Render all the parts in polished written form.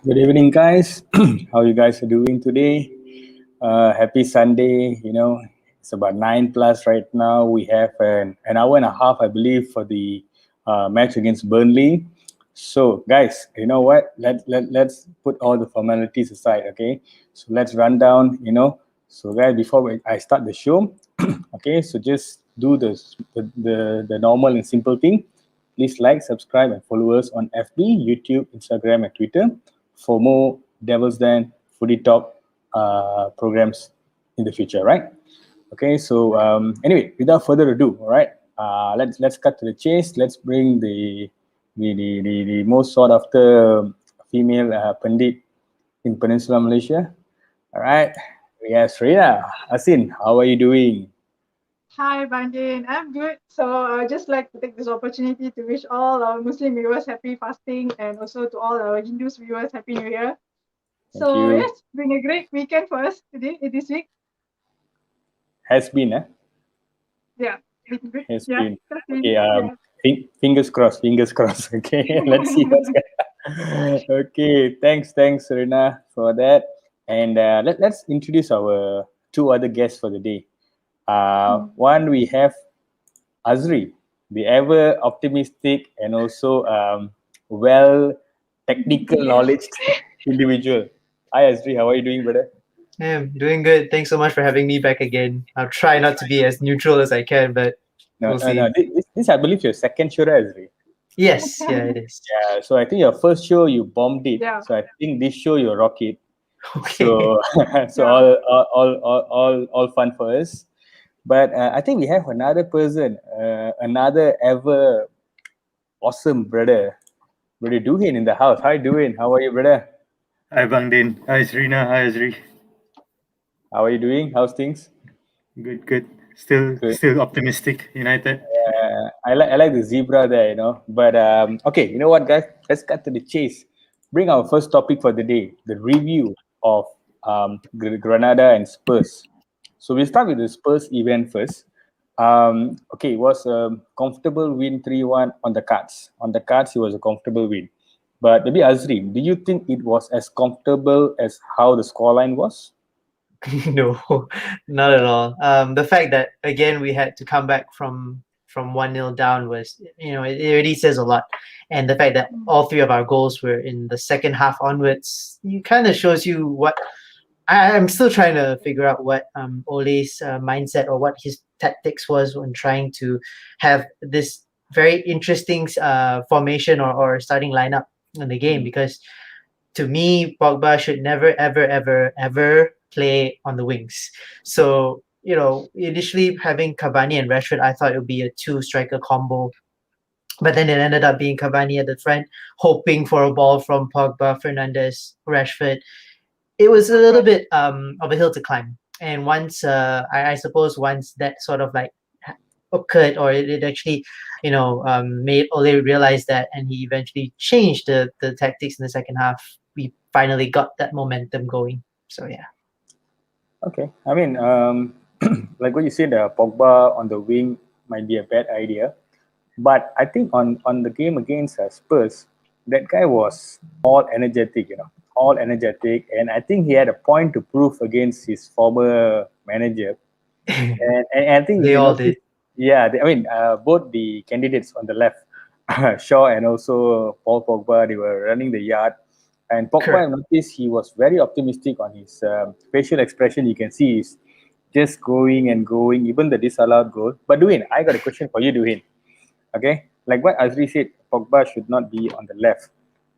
Good evening, guys. How you guys are doing today? Happy Sunday. It's about 9 plus right now. We have an hour and a half, I believe, for the match against Burnley. So, guys, you know what? Let's put all the formalities aside, okay? So let's run down. So, guys, I start the show, okay? So just do the normal and simple thing. Please like, subscribe, and follow us on FB, YouTube, Instagram, and Twitter for more Devils Den Footy Talk programs in the future, right? Okay, so anyway, without further ado, all right, let's cut to the chase. Let's bring the most sought after female pundit in Peninsular Malaysia. All right, yes, Rina Asin, how are you doing? Hi, Bandin. I'm good. So I'd just like to take this opportunity to wish all our Muslim viewers happy fasting and also to all our Hindu viewers happy New Year. Thank So you. yes, it's been a great weekend for us today, this week. Has been, Yeah, been good. has Yeah, been. that's Okay, been, yeah. fingers crossed, fingers crossed. Okay, let's see what's going. Okay, thanks, Serena, for that. And let's introduce our two other guests for the day. One, we have Azri, the ever optimistic and also well technical knowledge individual. Hi, Azri, how are you doing, brother? Yeah, I'm doing good. Thanks so much for having me back again. I'll try not to be as neutral as I can, but No, we'll no, no. see. This I believe your second show, right, Azri? Yes, yeah, it is. Yeah, so I think your first show you bombed it. Yeah, So I think this show you rock it. Okay. So so yeah. all fun for us. But I think we have another person, another ever awesome brother Duhin in the house. Hi Duhin, how are you, brother? Hi Bangdin. Hi Serena. Hi Azri. How are you doing? How's things? Good, good. Still Good. still optimistic. United. I like the zebra there. But okay, you know what, guys? Let's cut to the chase. Bring our first topic for the day: the review of Granada and Spurs. So we'll start with the Spurs event first. Okay, it was a comfortable win 3-1 on the cards. On the cards, it was a comfortable win. But maybe Azri, do you think it was as comfortable as how the scoreline was? No, not at all. The fact that again we had to come back from 1-0 down was, it already says a lot. And the fact that all three of our goals were in the second half onwards, you kind of shows you what I'm still trying to figure out what Ole's mindset or what his tactics was when trying to have this very interesting formation or starting lineup in the game, because to me, Pogba should never, ever, ever, ever play on the wings. So, initially having Cavani and Rashford, I thought it would be a two striker combo. But then it ended up being Cavani at the front, hoping for a ball from Pogba, Fernandes, Rashford. It was a little bit of a hill to climb. And once, I suppose, once that sort of like occurred, or it actually, made Ole realize that, and he eventually changed the tactics in the second half. We finally got that momentum going. So yeah. Okay, I mean, like what you said, Pogba on the wing might be a bad idea, but I think on the game against Spurs, that guy was all energetic, all energetic, and I think he had a point to prove against his former manager. And I think if They you all notice, did. yeah, both the candidates on the left, Shaw and also Paul Pogba, they were running the yard. And Pogba, I Correct. noticed he was very optimistic on his facial expression. You can see he's just going and going, even the disallowed goal. But Duin, I got a question for you, Duin. Okay, like what Azri said, Pogba should not be on the left.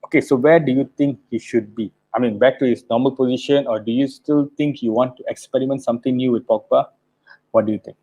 Okay, so where do you think he should be? I mean, back to his normal position, or do you still think you want to experiment something new with Pogba? What do you think?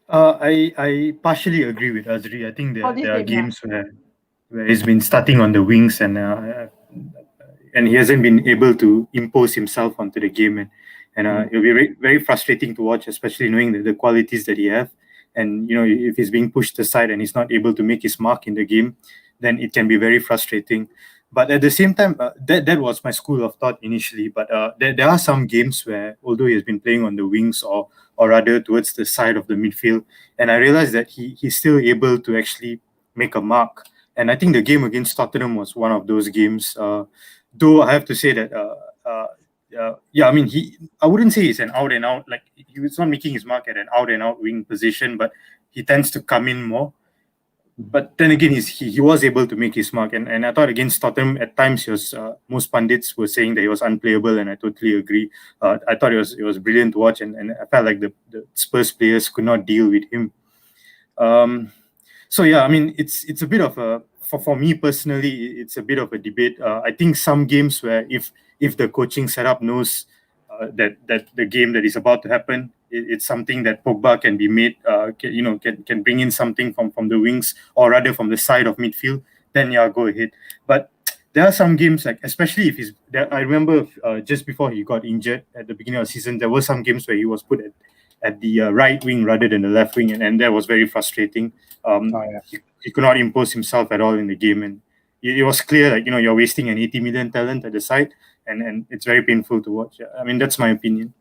I partially agree with Azri. I think For this there are game, yeah. games where he's been starting on the wings and he hasn't been able to impose himself onto the game, and it'll be very frustrating to watch, especially knowing the qualities that he have. And if he's being pushed aside and he's not able to make his mark in the game, then it can be very frustrating. But at the same time, that was my school of thought initially. But there are some games where, although he has been playing on the wings or rather towards the side of the midfield, and I realized that he's still able to actually make a mark. And I think the game against Tottenham was one of those games. Though I have to say that, yeah, I mean, I wouldn't say he's an out and out, like he was not making his mark at an out and out wing position, but he tends to come in more. But then again, he was able to make his mark, and I thought against Tottenham at times he was most pundits were saying that he was unplayable, and I totally agree. I thought it was brilliant to watch, and I felt like the Spurs players could not deal with him. So yeah, I mean, it's a bit of a for me personally, it's a bit of a debate. I think some games where if the coaching setup knows that the game that is about to happen, it's something that Pogba can be made, can bring in something from the wings or rather from the side of midfield. Then yeah, go ahead. But there are some games like, especially if he's there. I remember just before he got injured at the beginning of the season, there were some games where he was put at the right wing rather than the left wing, and that was very frustrating. He could not impose himself at all in the game, and it was clear like you're wasting an 80 million talent at the side, and it's very painful to watch. I mean, that's my opinion.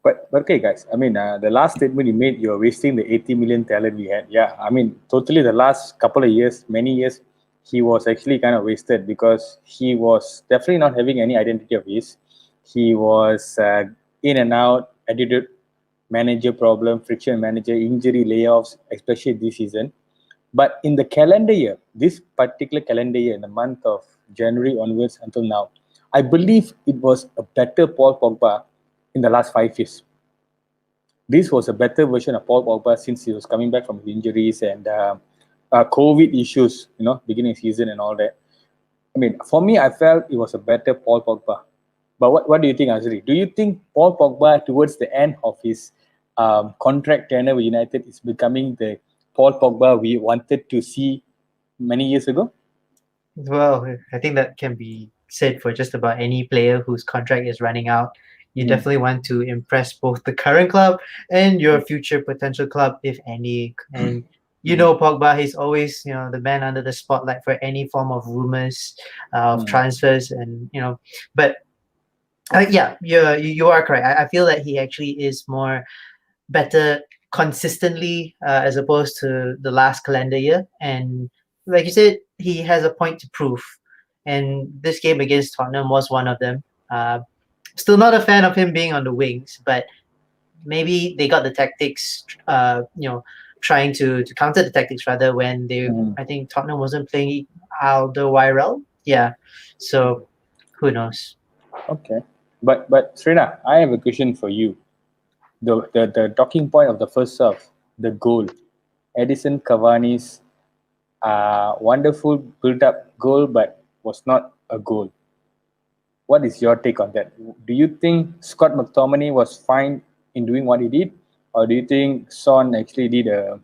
But okay, guys. I mean, the last statement you made, you're wasting the 80 million talent we had. Yeah, I mean, totally. The last couple of years, many years, he was actually kind of wasted because he was definitely not having any identity of his. He was in and out, attitude manager problem, friction manager, injury, layoffs, especially this season. But in the calendar year, this particular calendar year, in the month of January onwards until now, I believe it was a better Paul Pogba in the last 5 years. This was a better version of Paul Pogba since he was coming back from injuries and COVID issues, beginning of season and all that. I mean, for me, I felt it was a better Paul Pogba. But what do you think, Azri? Do you think Paul Pogba, towards the end of his contract tenure with United, is becoming the Paul Pogba we wanted to see many years ago? Well, I think that can be said for just about any player whose contract is running out. You definitely want to impress both the current club and your future potential club, if any. And Pogba, he's always the man under the spotlight for any form of rumors of transfers, and But yeah, you are correct. I feel that he actually is more better consistently as opposed to the last calendar year. And like you said, he has a point to prove. And this game against Tottenham was one of them. Still not a fan of him being on the wings, but maybe they got the tactics, trying to counter the tactics rather when they, I think Tottenham wasn't playing Alderweireld. Yeah. So who knows? Okay. But Srina, I have a question for you. The talking point of the first half, the goal, Edison Cavani's wonderful built-up goal, but was not a goal. What is your take on that? Do you think Scott McTominay was fine in doing what he did, or do you think Son actually did a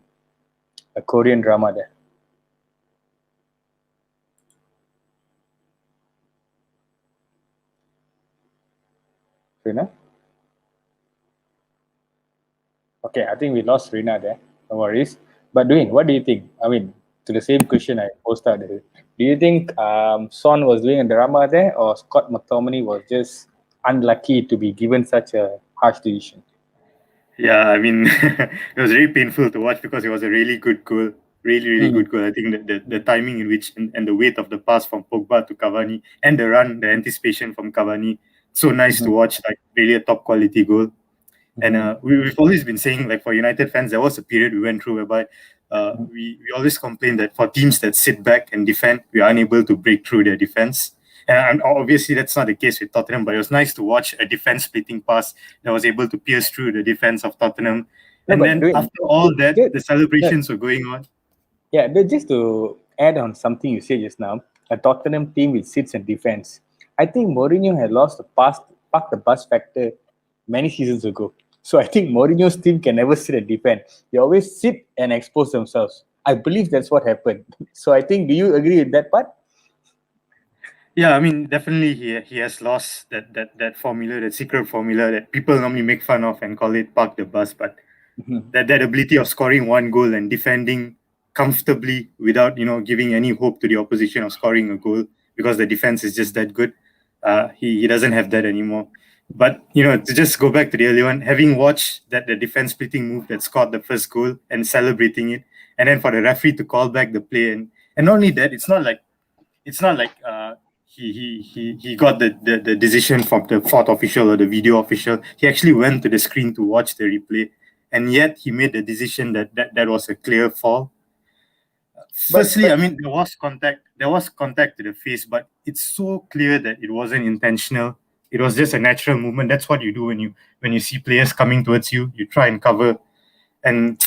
Korean drama there? Rina? Okay, I think we lost Rina there. No worries. But Dwayne, what do you think? I mean, to the same question I posed out there. Do you think Son was doing a drama there, or Scott McTominay was just unlucky to be given such a harsh decision? Yeah, I mean, it was very painful to watch because it was a really good goal. Really good goal. I think the timing in which and the weight of the pass from Pogba to Cavani and the run, the anticipation from Cavani, so nice to watch, like really a top quality goal. And we've always been saying, like, for United fans, there was a period we went through whereby we always complain that for teams that sit back and defend, we are unable to break through their defense. And obviously that's not the case with Tottenham, but it was nice to watch a defense splitting pass that was able to pierce through the defense of Tottenham. And then after all that, the celebrations were going on. Yeah, but just to add on something you said just now, a Tottenham team which sits and defends. I think Mourinho had lost the park the bus factor many seasons ago. So I think Mourinho's team can never sit and defend. They always sit and expose themselves. I believe that's what happened. So I think, do you agree with that part? Yeah, I mean, definitely he has lost that formula, that secret formula that people normally make fun of and call it park the bus. But that ability of scoring one goal and defending comfortably without giving any hope to the opposition of scoring a goal because the defense is just that good. He doesn't have that anymore. But to just go back to the earlier one, having watched the defense splitting move that scored the first goal and celebrating it, and then for the referee to call back the play And not only that, it's not like he got the decision from the fourth official or the video official. He actually went to the screen to watch the replay, and yet he made the decision that was a clear foul. Firstly, I mean, there was contact to the face, but it's so clear that it wasn't intentional. It was just a natural movement. That's what you do when you see players coming towards you. You try and cover, and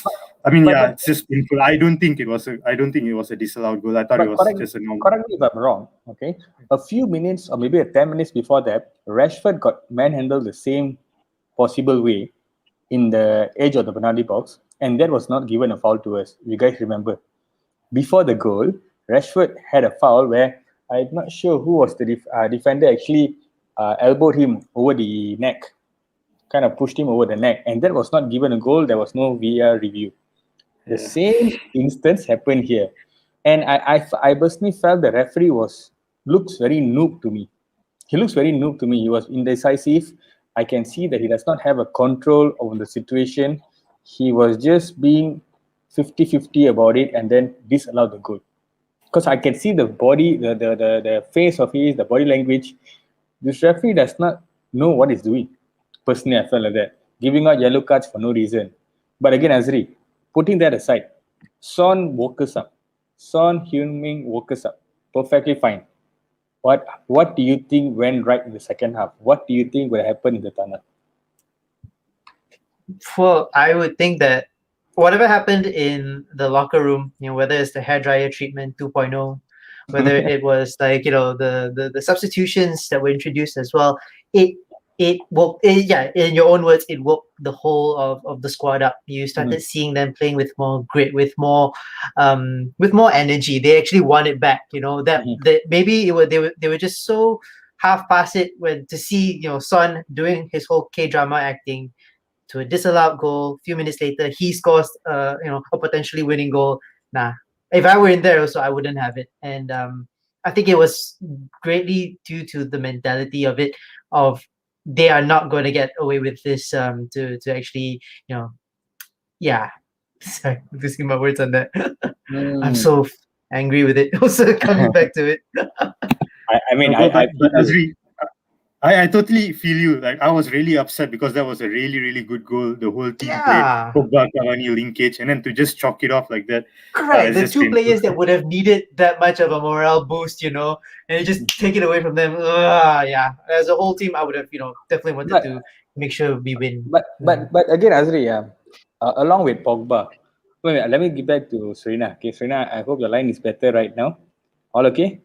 I mean, But- it's just painful. I don't think it was a disallowed goal. I thought it was just a normal. Correct me if I'm wrong. Okay, a few minutes or maybe 10 minutes before that, Rashford got manhandled the same possible way in the edge of the penalty box, and that was not given a foul to us. You guys remember? Before the goal, Rashford had a foul where I'm not sure who was the defender actually elbowed him over the neck, kind of pushed him over the neck, and that was not given a goal. There was no VAR review. The same instance happened here, and I personally felt the referee looks very noob to me. He looks very noob to me. He was indecisive. I can see that he does not have a control over the situation. He was just being 50-50 about it and then disallowed the goal. Because I can see the body, the face of his, the body language. This referee does not know what he's doing. Personally, I felt like that. Giving out yellow cards for no reason. But again, Azri, putting that aside, Son woke us up. Son Heung-min woke us up. Perfectly fine. What do you think went right in the second half? What do you think will happen in the tunnel? Well, I would think that whatever happened in the locker room, whether it's the hairdryer treatment 2.0, whether it was like, the substitutions that were introduced as well, in your own words, it woke the whole of the squad up. You started seeing them playing with more grit, with more energy. They actually won it back. That maybe they were just so half past it when to see Son doing his whole K-drama acting to a disallowed goal. A few minutes later, he scores a potentially winning goal. Nah, if I were in there also, I wouldn't have it. And I think it was greatly due to the mentality of it, of they are not going to get away with this, to actually, sorry, I'm losing my words on that. I'm so angry with it. Also coming back to it. Azri, I totally feel you. Like, I was really upset because that was a really, really good goal. The whole team played Pogba, Cavani linkage, and then to just chalk it off like that. Correct. The two players that would have needed that much of a morale boost, and just take it away from them. As a whole team, I would have, definitely wanted to make sure we win. But again, Azri, along with Pogba, wait, let me get back to Serena. Okay, Serena, I hope your line is better right now. All okay?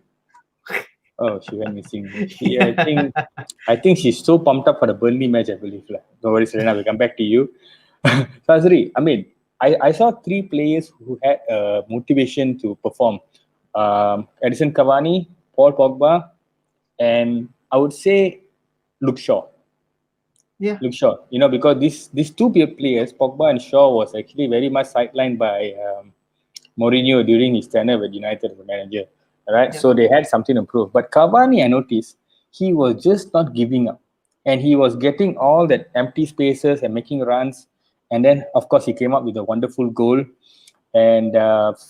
Oh, she went missing. I think she's so pumped up for the Burnley match, I believe. Don't worry, Serena, we'll come back to you. So, Azri, I mean, I saw three players who had motivation to perform. Edison Cavani, Paul Pogba, and I would say Luke Shaw. Yeah. Luke Shaw. Because these two players, Pogba and Shaw, was actually very much sidelined by Mourinho during his tenure with United as a manager. Right, so they had something to prove. But Cavani, I noticed, he was just not giving up, and he was getting all that empty spaces and making runs. And then, of course, he came up with a wonderful goal. And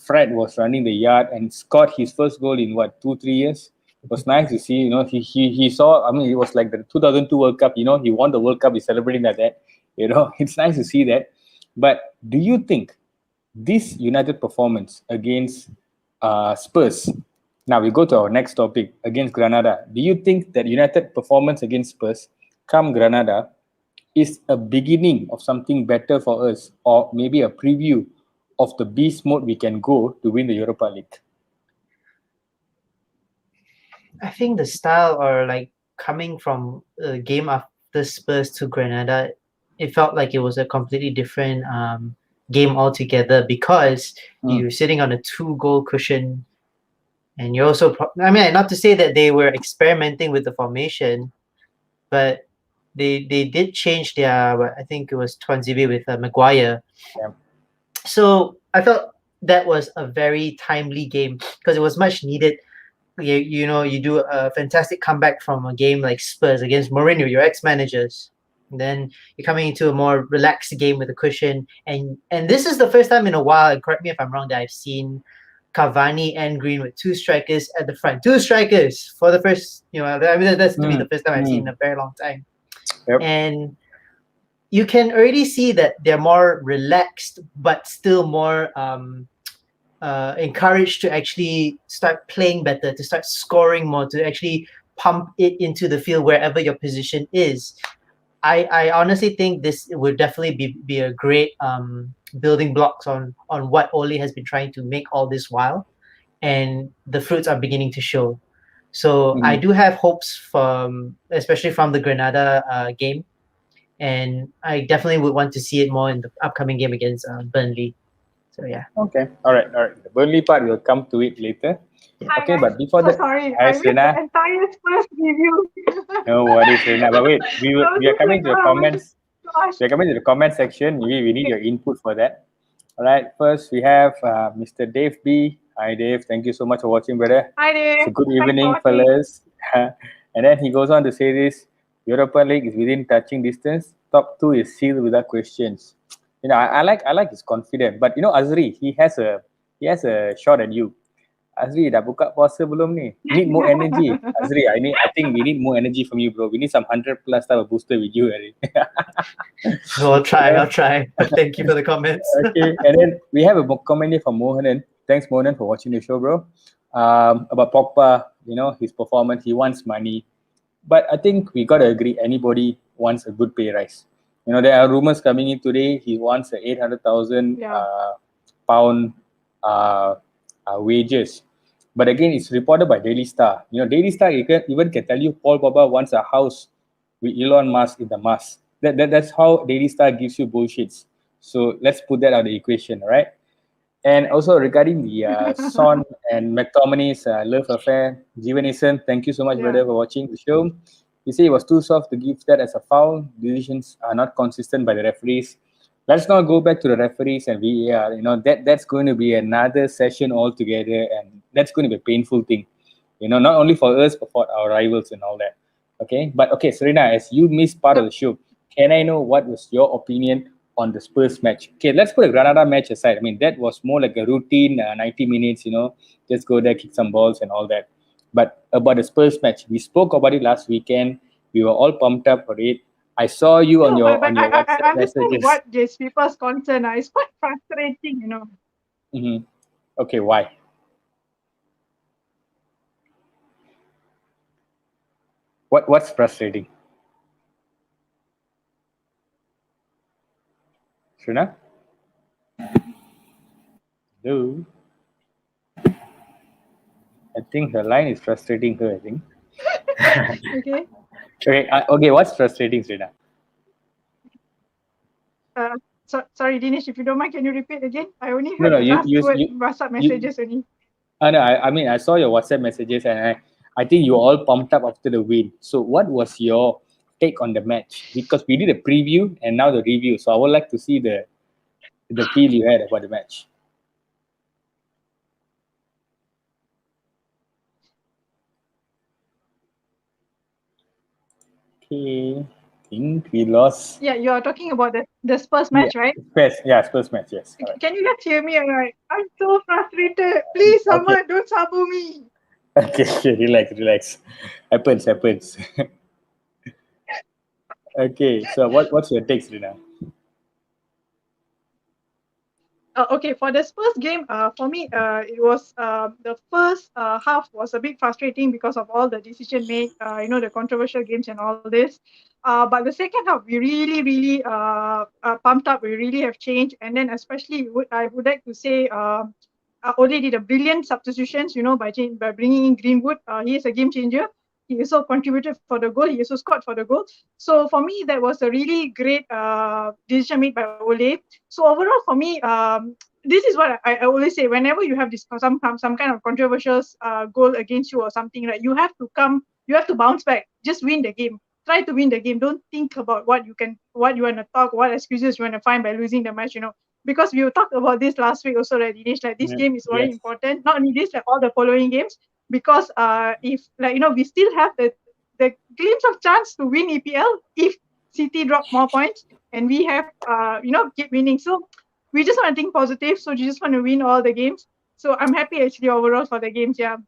Fred was running the yard and scored his first goal in 2-3 years. It was nice to see. He saw. I mean, it was like the 2002 World Cup. He won the World Cup. He's celebrating like that. It's nice to see that. But do you think this United performance against Spurs? Now we go to our next topic, against Granada. Do you think that United performance against Spurs, come Granada, is a beginning of something better for us, or maybe a preview of the beast mode we can go to win the Europa League? I think the style, or like coming from a game after Spurs to Granada, it felt like it was a completely different game altogether, because you're sitting on a 2-goal cushion. And you're also, not to say that they were experimenting with the formation, but they did change their, I think it was Tuanzebe with Maguire. Yeah. So I felt that was a very timely game, because it was much needed. You do a fantastic comeback from a game like Spurs against Mourinho, your ex-managers. And then you're coming into a more relaxed game with a cushion. And this is the first time in a while, and correct me if I'm wrong, that I've seen Cavani and Greenwood, two strikers at the front, two strikers for the first, I mean, that's to me the first time I've seen in a very long time. Yep. And you can already see that they're more relaxed, but still more encouraged to actually start playing better, to start scoring more, to actually pump it into the field wherever your position is. I honestly think this would definitely be a great building blocks on what Ole has been trying to make all this while, and the fruits are beginning to show. So I do have hopes especially from the Granada game, and I definitely would want to see it more in the upcoming game against Burnley. So yeah. Okay. All right. The Burnley part, we'll come to it later. Hi, Okay, guys. but before So that, sorry, hi I missed the Serena. entire Spurs review. No worries, Serena. But wait, we I was are just coming to the like, oh, comments. gosh. We are coming to the comment section. We need your input for that. All right. First, we have Mr. Dave B. Hi, Dave. Thank you so much for watching, brother. Hi there. So good Thanks for evening, watching. fellas. And then he goes on to say this: Europa League is within touching distance. Top 2 is sealed without questions. I like his confidence. But Azri, he has a shot at you. Azri, dah buka puasa belum ni? Need more energy. Azri, I think we need more energy from you, bro. We need some 100 plus type of booster with you, Azri. No, I'll try. But thank you for the comments. Okay, and then we have a comment here from Mohanan. Thanks, Mohanan, for watching the show, bro. About Pogba, his performance, he wants money. But I think we got to agree, anybody wants a good pay rise. There are rumors coming in today, he wants a 800,000 pound wages. But again, it's reported by Daily Star. Daily Star even can tell you Paul Pogba wants a house with Elon Musk in the Mars. That's how Daily Star gives you bullshits. So let's put that out of the equation, right? And also regarding the Son and McTominay's love affair, Jeevanathan, thank you so much, brother, for watching the show. You say it was too soft to give that as a foul. Decisions are not consistent by the referees. Let's not go back to the referees and VAR. That's going to be another session altogether, and that's going to be a painful thing. Not only for us but for our rivals and all that. Okay, but okay, Serena, as you missed part of the show, can I know what was your opinion on the Spurs match? Okay, let's put the Granada match aside. I mean, that was more like a routine 90 minutes, just go there, kick some balls and all that. But about the Spurs match, we spoke about it last weekend. We were all pumped up for it. I saw you on your WhatsApp I understand messages. what these people's concern are. It's quite frustrating, Mm-hmm. Okay, why? What's frustrating? Srina? Hello? I think her line is frustrating her, I think. Okay. Okay, what's frustrating, Srina? Sorry, Dinesh, if you don't mind, can you repeat again? I only No, heard no, the you- last you- word you- WhatsApp messages only. No, I mean, I saw your WhatsApp messages and I think you were all pumped up after the win. So what was your take on the match? Because we did a preview and now the review. So I would like to see the feel you had about the match. Okay, I think we lost. Yeah, you are talking about the Spurs match, right? Spurs match, yes. Correct. Can you just hear me? Alright. I'm so frustrated. Please, someone, don't sabu me. Okay, relax. Happens. Okay, so what's your take, Serena? Okay, for the Spurs game, for me, it was the first half was a bit frustrating because of all the decision made, the controversial games and all this. But the second half, we really pumped up. We really have changed, and then especially, I would like to say, Ole did a brilliant substitutions, by bringing in Greenwood. He is a game changer. He also contributed for the goal. He also scored for the goal. So for me, that was a really great decision made by Ole. So overall, for me, this is what I always say. Whenever you have this some kind of controversial goal against you or something, right? You have to bounce back. Just win the game. Try to win the game. Don't think about what you want to talk, what excuses you want to find by losing the match. Because we talked about this last week also, right, Dinesh? Like this game is very important. Not only this, like all the following games. Because if we still have the glimpse of chance to win EPL if City drop more points and we have keep winning. So we just want to think positive. So you just want to win all the games. So I'm happy actually overall for the games. Yeah.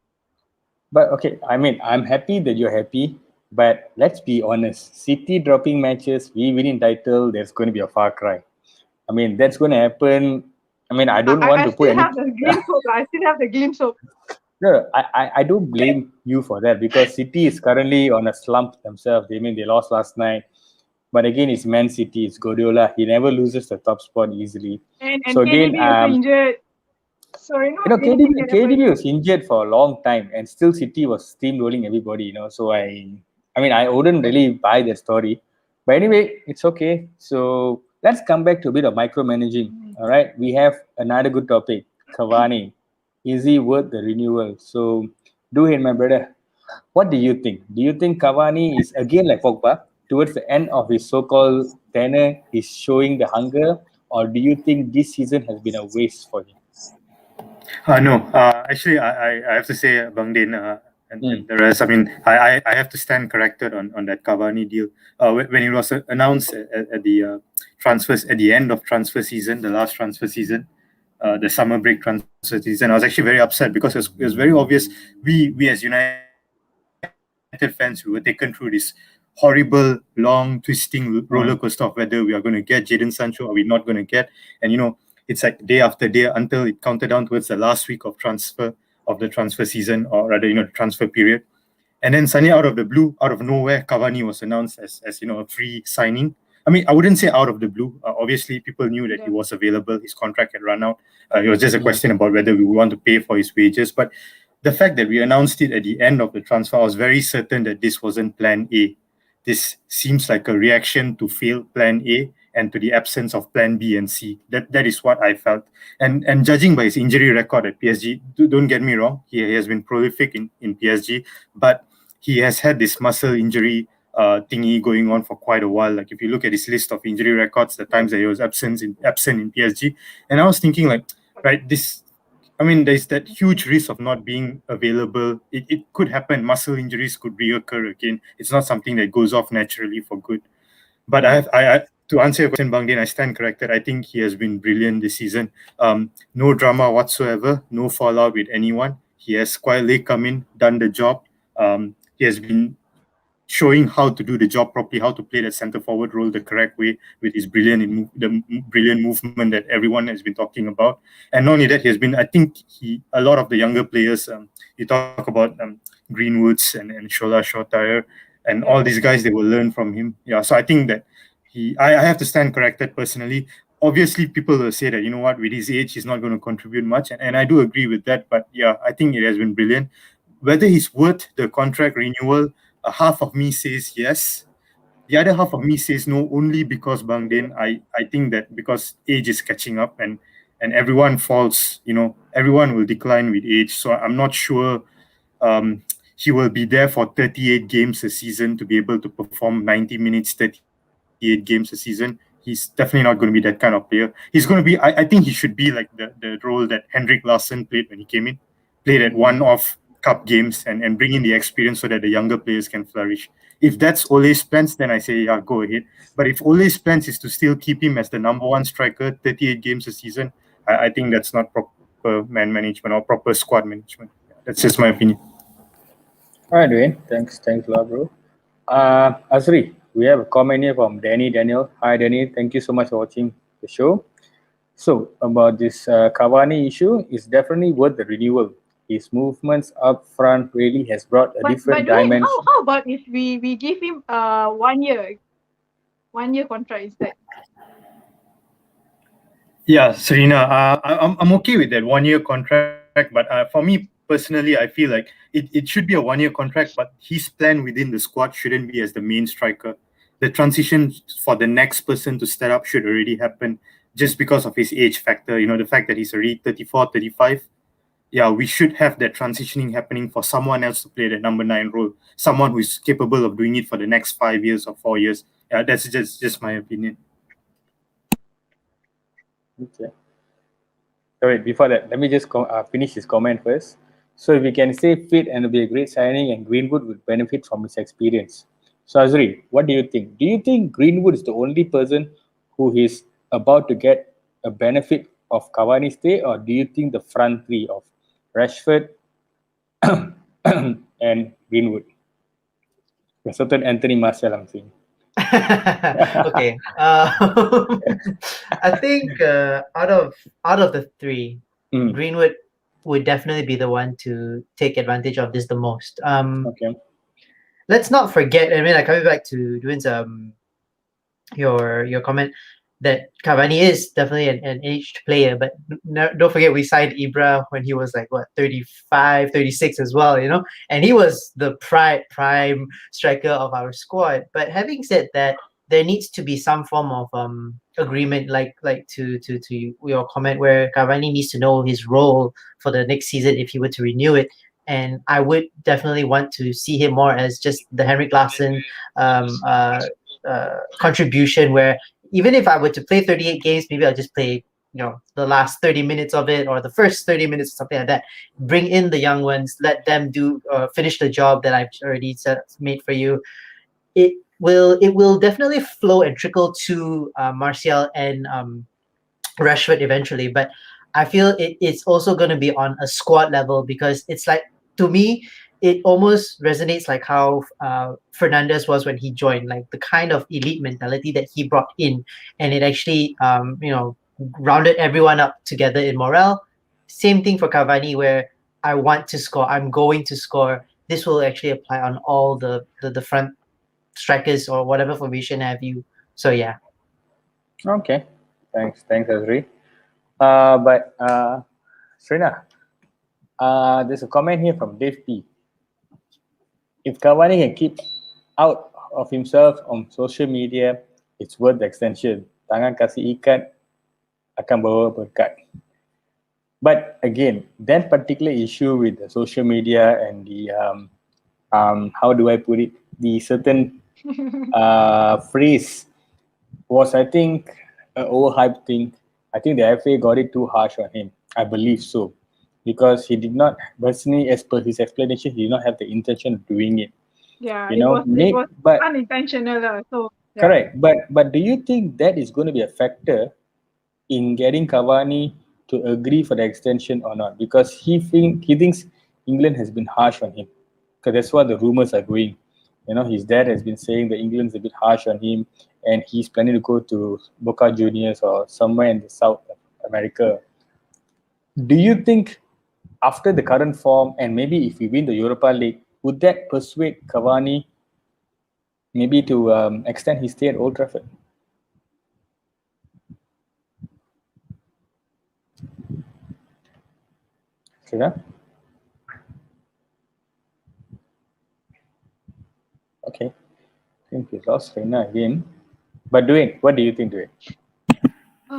But okay, I mean, I'm happy that you're happy. But let's be honest, City dropping matches, we winning title, there's going to be a far cry. I mean, that's going to happen. I mean, I don't want I to put still any. have the glimpse hope. I still have the glimpse hope. No, I don't blame you for that because City is currently on a slump themselves. I mean, they lost last night. But again, it's Man City, it's Guardiola. He never loses the top spot easily. And So again, KDB also injured. So KDB, anything can KDB happen. was injured for a long time, and still City was steamrolling everybody. So I mean, I wouldn't really buy the story. But anyway, it's okay. So let's come back to a bit of micromanaging. All right, we have another good topic. Cavani, is he worth the renewal? So, do it, my brother. What do you think? Do you think Cavani is again like Pogba towards the end of his so-called tenure? He's showing the hunger, or do you think this season has been a waste for him? No, actually, I have to say, Bang Din, and the rest. I mean, I have to stand corrected on that Cavani deal. When it was announced at the transfers at the end of transfer season, the last transfer season, the summer break transfer season, I was actually very upset because it was very obvious. We as United fans, we were taken through this horrible, long, twisting roller coaster of whether we are going to get Jadon Sancho or we're not going to get. And it's like day after day until it counted down towards the last week of the transfer season, or rather, the transfer period. And then suddenly, out of the blue, out of nowhere, Cavani was announced as a free signing. I mean, I wouldn't say out of the blue. Obviously, people knew that he was available. His contract had run out. It was just a question about whether we want to pay for his wages. But the fact that we announced it at the end of the transfer, I was very certain that this wasn't Plan A. This seems like a reaction to failed Plan A and to the absence of Plan B and C. That is what I felt. And judging by his injury record at PSG, don't get me wrong, he has been prolific in PSG, but he has had this muscle injury thingy going on for quite a while. Like if you look at his list of injury records, the times that he was absent in PSG, and I was thinking like, right, this. I mean, there's that huge risk of not being available. It could happen. Muscle injuries could reoccur again. It's not something that goes off naturally for good. But I to answer your question, Bangdin, I stand corrected. I think he has been brilliant this season. No drama whatsoever, no fallout with anyone. He has quietly come in, done the job. He has been showing how to do the job properly, how to play that centre forward role the correct way with his brilliant movement that everyone has been talking about. And not only that, he has been. I think a lot of the younger players. You talk about Greenwoods and Shola Shotire and all these guys. They will learn from him. Yeah. So I think that I have to stand corrected personally. Obviously, people will say that, you know what, with his age, he's not going to contribute much. And I do agree with that. But yeah, I think it has been brilliant. Whether he's worth the contract renewal, half of me says yes. The other half of me says no, only because Bang Din, I think that because age is catching up and everyone falls, everyone will decline with age. So I'm not sure he will be there for 38 games a season to be able to perform 90 minutes, 38 games a season. He's definitely not going to be that kind of player. He's going to be, I think he should be like the role that Henrik Larsson played when he came in, played at one-off cup games and bring in the experience so that the younger players can flourish. If that's Ole's plans, then I say, yeah, go ahead. But if Ole's plans is to still keep him as the number one striker, 38 games a season, I think that's not proper man management or proper squad management. That's just my opinion. All right, Dwayne. Thanks a lot, bro. Azri, we have a comment here from Danny Daniel. Hi, Danny. Thank you so much for watching the show. So, about this Cavani issue, it's definitely worth the renewal. His movements up front really has brought a different Dwayne, dimension. how about if we give him 1 year contract instead? Yeah, Serena, I'm okay with that 1 year contract, but for me personally, I feel like it should be a 1 year contract, but his plan within the squad shouldn't be as the main striker. The transition for the next person to step up should already happen just because of his age factor. The fact that he's already 34, 35. Yeah, we should have that transitioning happening for someone else to play that number 9 role, someone who is capable of doing it for the next 5 years or 4 years. Yeah, that's just my opinion. Okay. So wait, before that, let me just finish his comment first. So if we can stay fit and be a great signing, and Greenwood would benefit from his experience. So Azri, what do you think? Do you think Greenwood is the only person who is about to get a benefit of Cavani stay, or do you think the front three of Rashford and Greenwood? A certain Anthony Martial, I'm saying. Okay. I think out of the three, Mm, Greenwood would definitely be the one to take advantage of this the most. okay. Let's not forget. I mean, like coming back to doing your comment that Cavani is definitely an aged player, but don't forget we signed Ibra when he was like what 35, 36 as well, you know, and he was the prime striker of our squad. But having said that, there needs to be some form of agreement, like to your comment where Cavani needs to know his role for the next season if he were to renew it. And I would definitely want to see him more as just the Henrik Larsson um, uh, contribution where even if I were to play 38 games, maybe I'll just play, the last 30 minutes of it or the first 30 minutes or something like that. Bring in the young ones, let them do finish the job that I've already made for you. It will definitely flow and trickle to Martial and Rashford eventually, but I feel it's also going to be on a squad level because it's like, to me, it almost resonates like how Fernandez was when he joined, like the kind of elite mentality that he brought in, and it actually rounded everyone up together in morale. Same thing for Cavani, where I want to score, I'm going to score. This will actually apply on all the front strikers or whatever formation have you. So yeah. Okay. Thanks, Azri. But Srina, there's a comment here from Dave P. If Cavani can keep out of himself on social media, it's worth the extension. Tangan kasih ikat akan bawa berkat. But again, that particular issue with the social media and the how do I put it, the certain phrase was, I think, an overhyped thing. I think the FA got it too harsh on him. I believe so. Because he did not, personally, as per his explanation, he did not have the intention of doing it. Yeah, You it know, was but unintentional. So yeah. correct. But do you think that is going to be a factor in getting Cavani to agree for the extension or not? Because he thinks England has been harsh on him. Because that's what the rumors are going. You know, his dad has been saying that England's a bit harsh on him, and he's planning to go to Boca Juniors or somewhere in the South America. Do you think after the current form, and maybe if we win the Europa League, would that persuade Cavani maybe to extend his stay at Old Trafford? Sure. Okay. I think we lost Reina again. But Dwayne, what do you think, Dwayne?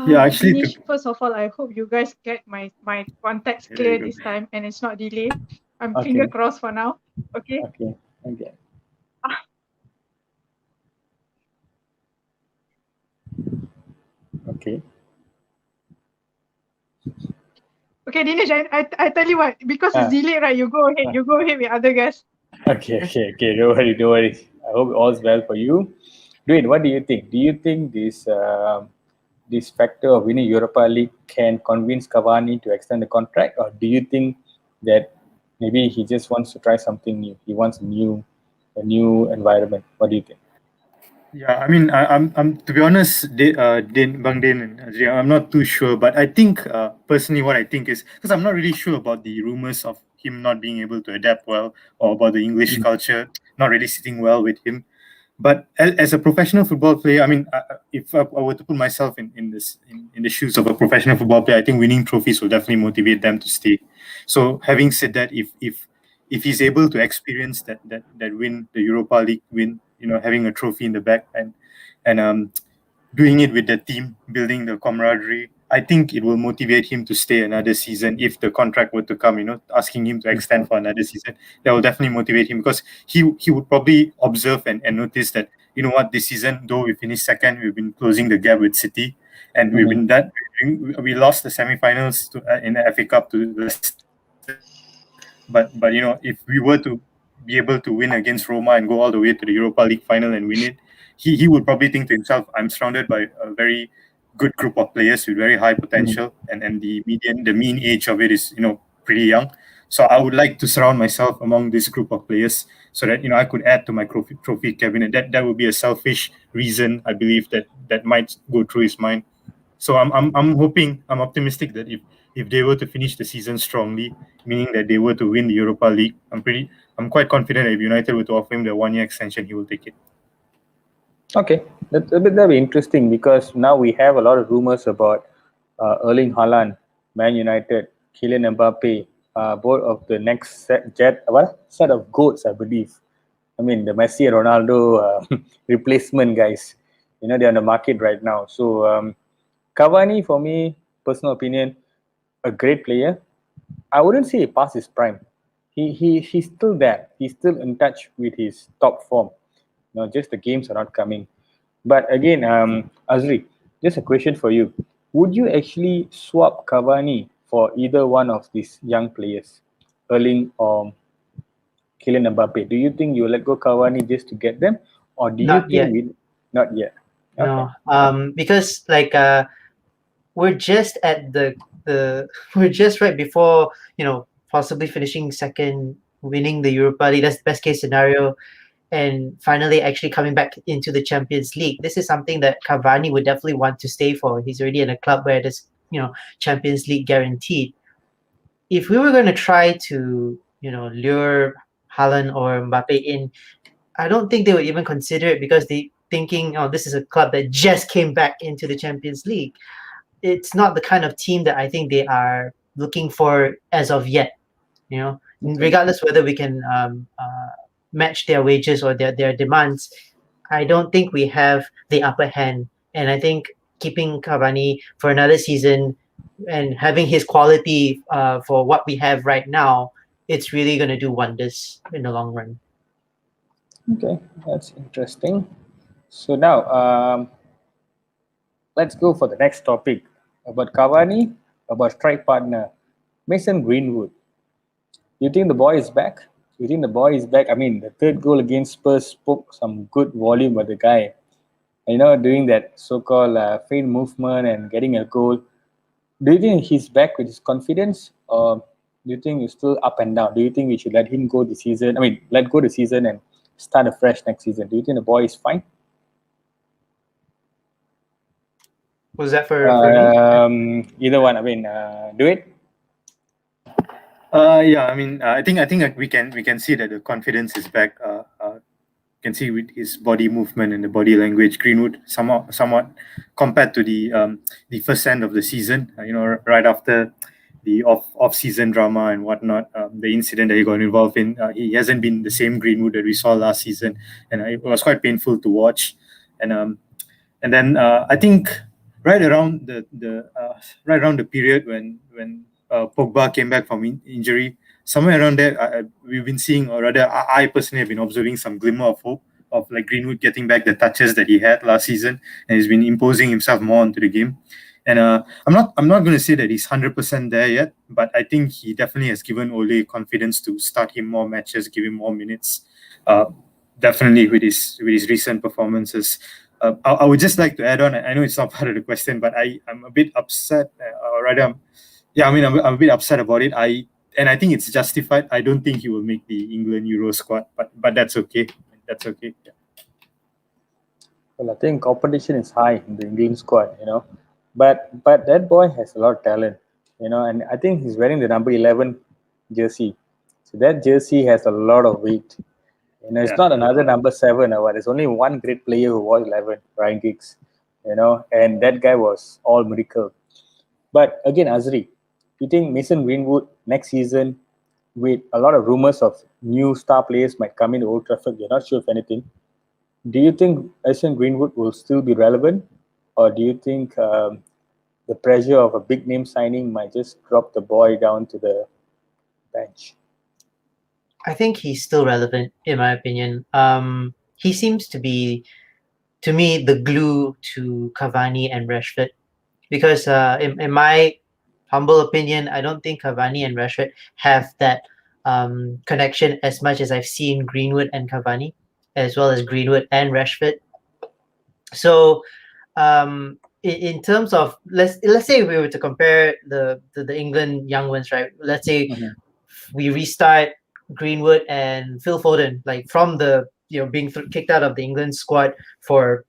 Yeah, actually, Dinesh, first of all, I hope you guys get my contacts There clear you go. this time and it's not delayed. I'm Okay. finger crossed for now. Okay. Okay. Okay. Okay, Dinesh, I tell you what, because it's delayed, right? You go ahead. You go ahead with other guys. Okay. Don't worry. I hope all's well for you. Dwayne, what do you think? Do you think this factor of winning Europa League can convince Cavani to extend the contract, or do you think that maybe he just wants to try something new? He wants a new environment. What do you think? Yeah, I mean, I'm to be honest, Bang Din and Azri, I'm not too sure, but I think personally, what I think is because I'm not really sure about the rumors of him not being able to adapt well or about the English culture not really sitting well with him. But as a professional football player, I mean, if I were to put myself in the shoes of a professional football player, I think winning trophies will definitely motivate them to stay. So, having said that, if he's able to experience that win, the Europa League win, having a trophy in the back and doing it with the team, building the camaraderie, I think it will motivate him to stay another season if the contract were to come, asking him to extend for another season. That will definitely motivate him because he would probably observe and notice that, this season, though we finished second, we've been closing the gap with City and we've been that we lost the semi-finals in the FA Cup to Leicester. But if we were to be able to win against Roma and go all the way to the Europa League final and win it, he would probably think to himself, I'm surrounded by a very good group of players with very high potential, and the mean age of it is pretty young. So I would like to surround myself among this group of players so that I could add to my trophy cabinet. That would be a selfish reason, I believe, that might go through his mind. So I'm hoping, I'm optimistic that if they were to finish the season strongly, meaning that they were to win the Europa League, I'm quite confident that if United were to offer him the 1-year extension, he will take it. Okay, that'll be interesting because now we have a lot of rumors about Erling Haaland, Man United, Kylian Mbappe, both of the next set of goats, I believe. I mean, the Messi and Ronaldo replacement guys. They're on the market right now. So Cavani, for me, personal opinion, a great player. I wouldn't say he passed his prime. He's still there. He's still in touch with his top form. Just the games are not coming. But again, Azri, just a question for you. Would you actually swap Cavani for either one of these young players, Erling or Kylian Mbappe? Do you think you let go Cavani just to get them? Or do you Not yet. think not yet? No, because we're just at we're just right before possibly finishing second, winning the Europa League. That's the best case scenario, and finally actually coming back into the Champions League. This is something that Cavani would definitely want to stay for. He's already in a club where there's Champions League guaranteed. If we were going to try to lure Haaland or Mbappe in, I don't think they would even consider it because they thinking, oh, this is a club that just came back into the Champions League. It's not the kind of team that I think they are looking for as of yet. Regardless whether we can match their wages or their demands, I don't think we have the upper hand. And I think keeping Cavani for another season and having his quality for what we have right now, it's really going to do wonders in the long run. Okay, that's interesting. So now, let's go for the next topic about Cavani, about strike partner, Mason Greenwood. You think the boy is back? You think the boy is back? I mean, the third goal against Spurs spoke some good volume by the guy. Doing that so-called feint movement and getting a goal. Do you think he's back with his confidence, or do you think it's still up and down? Do you think we should let him go the season? I mean, let go the season and start afresh next season. Do you think the boy is fine? Was that for me? Either one. I mean, do it. Yeah, I mean, I think we can see that the confidence is back. You can see with his body movement and the body language, Greenwood somewhat compared to the first end of the season. Right after the off-season drama and whatnot, the incident that he got involved in, he hasn't been the same Greenwood that we saw last season, and it was quite painful to watch. And then I think right around the period when Pogba came back from injury, somewhere around there, we've been seeing, or rather, I personally have been observing some glimmer of hope of like Greenwood getting back the touches that he had last season, and he's been imposing himself more onto the game. And I'm not going to say that he's 100% there yet, but I think he definitely has given Ole confidence to start him more matches, give him more minutes. Definitely with his recent performances. I would just like to add on. I know it's not part of the question, but I'm a bit upset, or rather, I'm a bit upset about it. And I think it's justified. I don't think he will make the England Euro squad, but that's okay. That's okay. Yeah. Well, I think competition is high in the England squad, but that boy has a lot of talent, and I think he's wearing the number 11 jersey. So that jersey has a lot of weight. It's not another number 7 or what. There's only one great player who was 11, Ryan Giggs, and that guy was all miracle. But again, Azri, you think Mason Greenwood next season, with a lot of rumors of new star players might come into Old Trafford, you're not sure of anything. Do you think Mason Greenwood will still be relevant, or do you think the pressure of a big name signing might just drop the boy down to the bench? I think he's still relevant, in my opinion. He seems to be, to me, the glue to Cavani and Rashford, because in my humble opinion, I don't think Cavani and Rashford have that connection as much as I've seen Greenwood and Cavani, as well as Greenwood and Rashford. So in terms of let's say we were to compare the England young ones, right? Let's say we restart Greenwood and Phil Foden, like from the being kicked out of the England squad for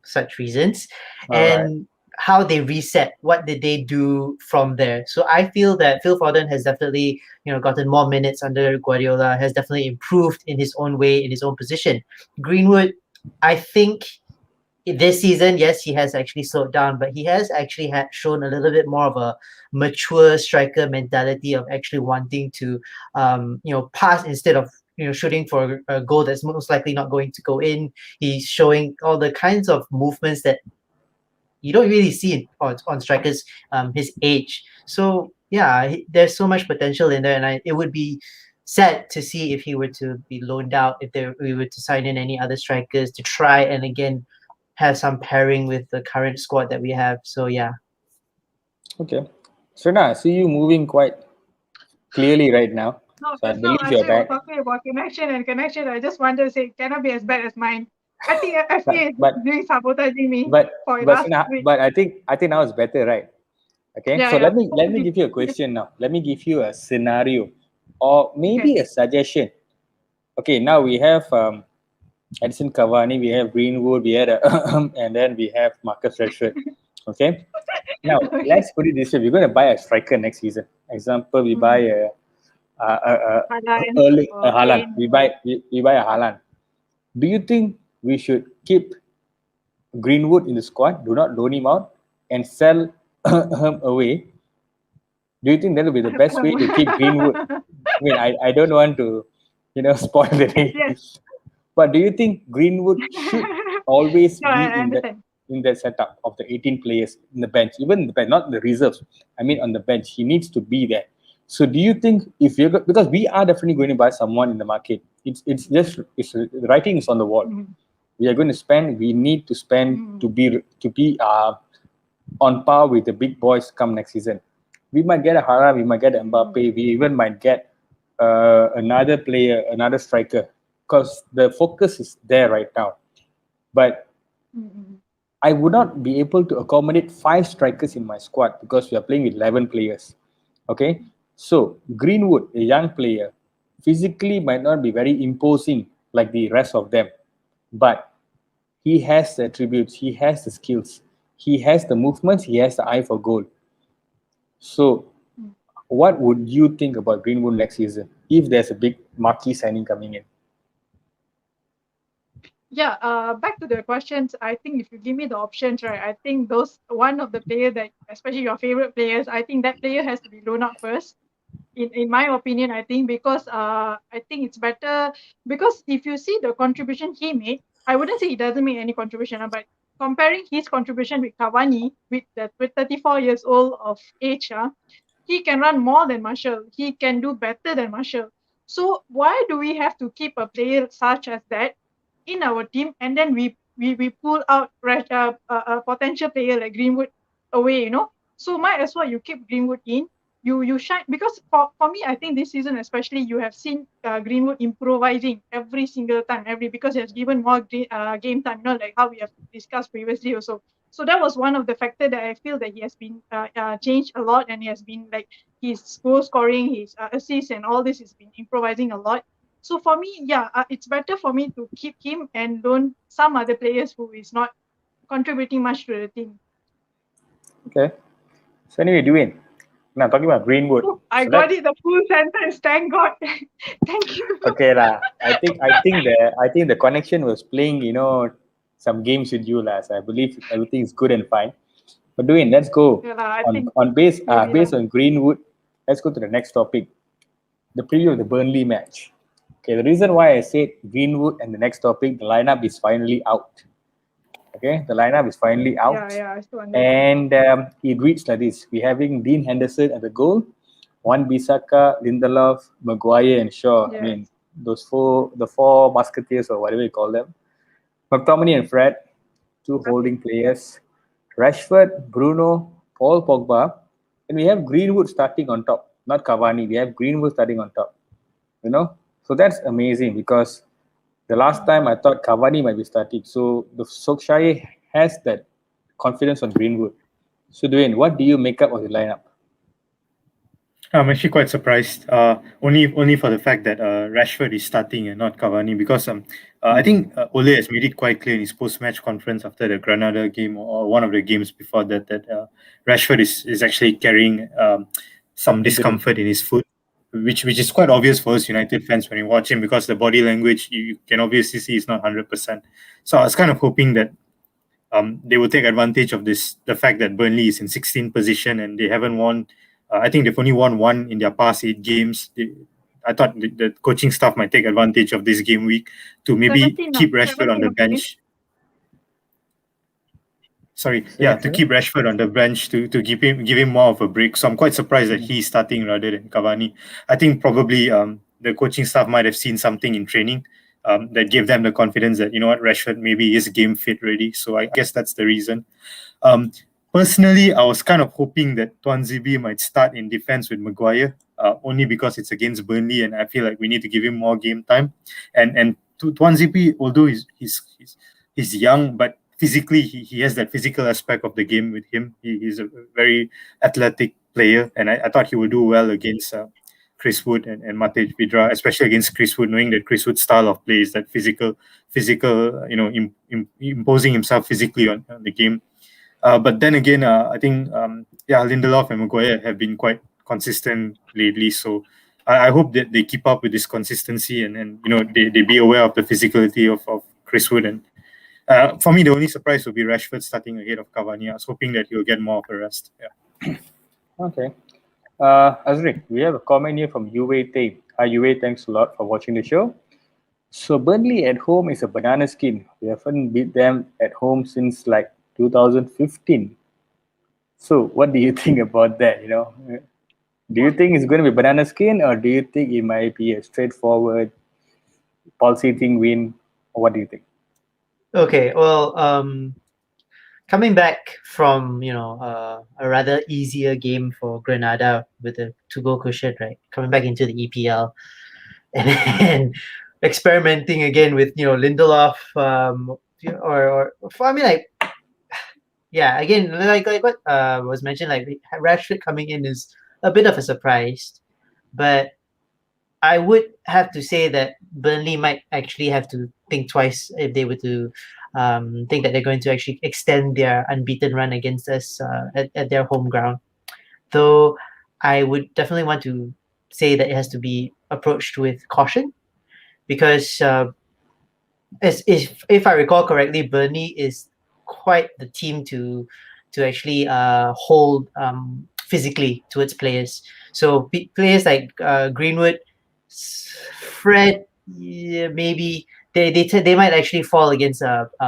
such reasons, All right. and how they reset, what did they do from there. So I feel that Phil Foden has definitely gotten more minutes under Guardiola, has definitely improved in his own way, in his own position. Greenwood, I think this season, yes, he has actually slowed down, but he has actually shown a little bit more of a mature striker mentality of actually wanting to pass instead of shooting for a goal that's most likely not going to go in. He's showing all the kinds of movements that you don't really see on strikers his age. So yeah, there's so much potential in there, and it would be sad to see if he were to be loaned out, if we were to sign in any other strikers to try and again have some pairing with the current squad that we have. So yeah. Okay. Srina, I see you moving quite clearly right now. No, So I just now believe as you're we were back. talking about connection, I just wanted to say it cannot be as bad as mine. I think FA is But doing sabotaging me but for but last Srina, week. but I think now it's better, right? Okay. Yeah, So yeah. let me give you a question now. Let me give you a scenario or maybe a suggestion. Okay, now we have Edison Cavani, we have Greenwood, we had and then we have Marcus Rashford. Okay. Now Okay. let's put it this way: we're going to buy a striker next season. Example, we buy Haaland a or Haaland. Kane. We buy a Haaland. Do you think we should keep Greenwood in the squad? Do not loan him out and sell him away. Do you think that will be the best way to keep Greenwood? I mean, I don't want to, spoil the day. Yes. But do you think Greenwood should always No, be I understand. in that setup of the 18 players in the bench, even the bench, not the reserves? I mean, on the bench, he needs to be there. So, do you think if you're because we are definitely going to buy someone in the market? The writing is on the wall. Mhm. We are going to spend. We need to spend Mhm. to be on par with the big boys come next season. We might get a Haaland, we might get a Mbappe, we even might get another player, another striker, because the focus is there right now. But Mhm. I would not be able to accommodate 5 strikers in my squad because we are playing with 11 players. Okay, so Greenwood, a young player, physically might not be very imposing like the rest of them, but he has the attributes, he has the skills, he has the movements, he has the eye for goal. So, what would you think about Greenwood next season if there's a big marquee signing coming in? Yeah, back to the questions. I think if you give me the options, right, I think those one of the players that, especially your favorite players, I think that player has to be loaned out first. In my opinion, I think because I think it's better because if you see the contribution he made, I wouldn't say he doesn't make any contribution, but comparing his contribution with Cavani, with 34 years old of age, he can run more than Marshall. He can do better than Marshall. So why do we have to keep a player such as that in our team and then we pull out a potential player like Greenwood away, So might as well you keep Greenwood in. You shine because for me, I think this season especially you have seen Greenwood improvising every single time, because he has given more game time, like how we have discussed previously also. So that was one of the factor that I feel that he has been changed a lot, and he has been like his goal scoring, his assists, and all this has been improvising a lot. So for me, yeah, it's better for me to keep him and loan some other players who is not contributing much to the team. Okay. So anyway, Dwayne, now talking about Greenwood. Oh, I So got let it, the full sentence. Thank God. Thank you. okay lah. I think the connection was playing, some games with you last. I believe everything is good and fine. But Dwayne, let's go Yeah, I on think on base really based on Greenwood. Let's go to the next topic, the preview of the Burnley match. Okay, the reason why I said Greenwood and the next topic, the lineup is finally out. Okay, the lineup is finally out, yeah, I still understand. and it reads like this: we're having Dean Henderson at the goal, Wan Bissaka, Lindelof, Maguire, and Shaw. I Yes. mean, the four musketeers or whatever you call them. McTominay and Fred, two Okay. holding players. Rashford, Bruno, Paul Pogba, and we have Greenwood starting on top. Not Cavani. We have Greenwood starting on top. So that's amazing because the last time I thought Cavani might be starting. So the Solskjaer has that confidence on Greenwood. So Dwayne, what do you make up of the lineup? I'm actually quite surprised. Only for the fact that Rashford is starting and not Cavani, because I think Ole has made it quite clear in his post-match conference after the Granada game, or one of the games before that, that Rashford is actually carrying some discomfort in his foot, which is quite obvious for us United fans when you watch him, because the body language you can obviously see is not 100%. So I was kind of hoping that they will take advantage of the fact that Burnley is in 16th position and they haven't won. I think they've only won one in their past 8 games. I thought the coaching staff might take advantage of this game week to maybe 17 now. keep Rashford on 17 the of the game. bench. To keep Rashford on the bench to give him more of a break. So I'm quite surprised that he's starting rather than Cavani. I think probably the coaching staff might have seen something in training that gave them the confidence that, you know what, Rashford maybe is game fit ready. So I guess that's the reason. Personally, I was kind of hoping that Tuanzebe might start in defense with Maguire, only because it's against Burnley, and I feel like we need to give him more game time. And Tuanzebe, although he's young, but physically he has that physical aspect of the game with him. He's a very athletic player, and I thought he will do well against Chris Wood and Matej Vidra, especially against Chris Wood, knowing that Chris Wood's style of play is that physical, imposing himself physically on the game. But then again, I think Lindelof and Maguire have been quite consistent lately. So I hope that they keep up with this consistency and they be aware of the physicality of Chris Wood. And for me, the only surprise would be Rashford starting ahead of Cavani. I was hoping that he'll get more of a rest. Yeah. Okay. Azri, we have a comment here from Uwe Tay. Hi Uwe, thanks a lot for watching the show. So Burnley at home is a banana skin. We haven't beat them at home since like 2015. So what do you think about that? Do you think it's going to be banana skin, or do you think it might be a straightforward pulsating win? Or what do you think? Okay, well, coming back from a rather easier game for Granada with a 2-goal cushion, right? Coming back into the EPL and then experimenting again with Lindelof, again, like what was mentioned, like Rashford coming in is a bit of a surprise, but I would have to say that Burnley might actually have to think twice if they were to think that they're going to actually extend their unbeaten run against us at their home ground. Though I would definitely want to say that it has to be approached with caution, because if I recall correctly, Burnley is quite the team to actually hold physically to its players. So players like Greenwood, Fred, maybe they might actually fall against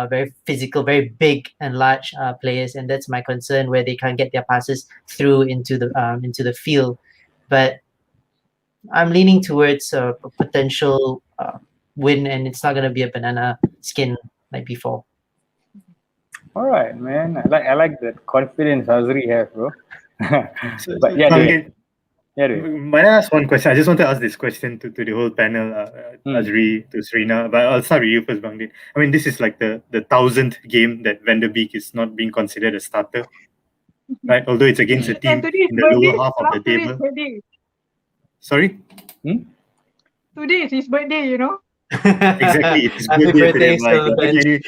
very physical, very big and large players, and that's my concern, where they can't get their passes through into the field. But I'm leaning towards a potential win, and it's not going to be a banana skin like before. All right, man. I like that confidence Azri has, bro. But might I ask one question? I just want to ask this question to the whole panel, Azri, to Serena. But I'll start with you first, Bangdin. I mean, this is like the 1,000th game that Van der Beek is not being considered a starter, right? Although it's against a team in the lower half of the table. Sorry? Today is his birthday, Exactly, it's his birthday today.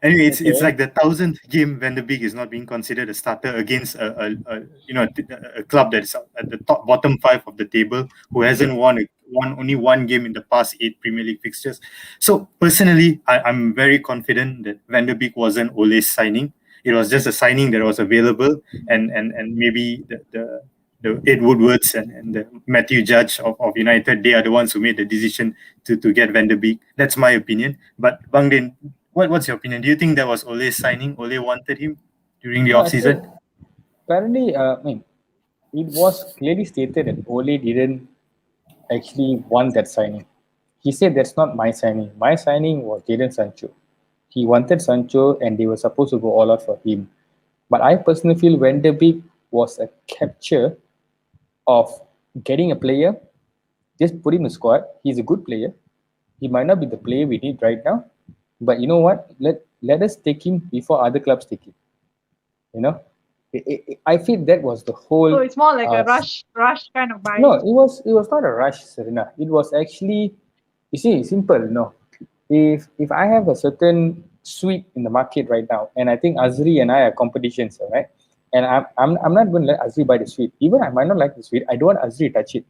Anyway, it's like the 1,000th game Van der Beek is not being considered a starter against a club that's at the bottom 5 of the table, who hasn't won only one game in the past 8 Premier League fixtures. So personally, I'm very confident that Van der Beek wasn't Ole's signing. It was just a signing that was available, and maybe the Ed Woodwards and the Matthew Judge of United, they are the ones who made the decision to get Van der Beek. That's my opinion. But Bangdin, what's your opinion? Do you think that was Ole's signing? Ole wanted him during the off-season? Apparently, it was clearly stated that Ole didn't actually want that signing. He said, that's not my signing. My signing was Jadon Sancho. He wanted Sancho and they were supposed to go all out for him. But I personally feel Van der Beek was a capture of getting a player, just put him in the squad. He's a good player. He might not be the player we need right now, but you know what? let us take him before other clubs take him. You know, I feel that was the So whole. it's more like a Uh, rush kind of no, buying. it was not a rush, Serena. It was actually, you see, simple. No, if I have a certain suite in the market right now, and I think Azri and I are competitions, all right, and I'm not going to let Azri buy the suite. Even I might not like the suite, I don't want Azri to touch it.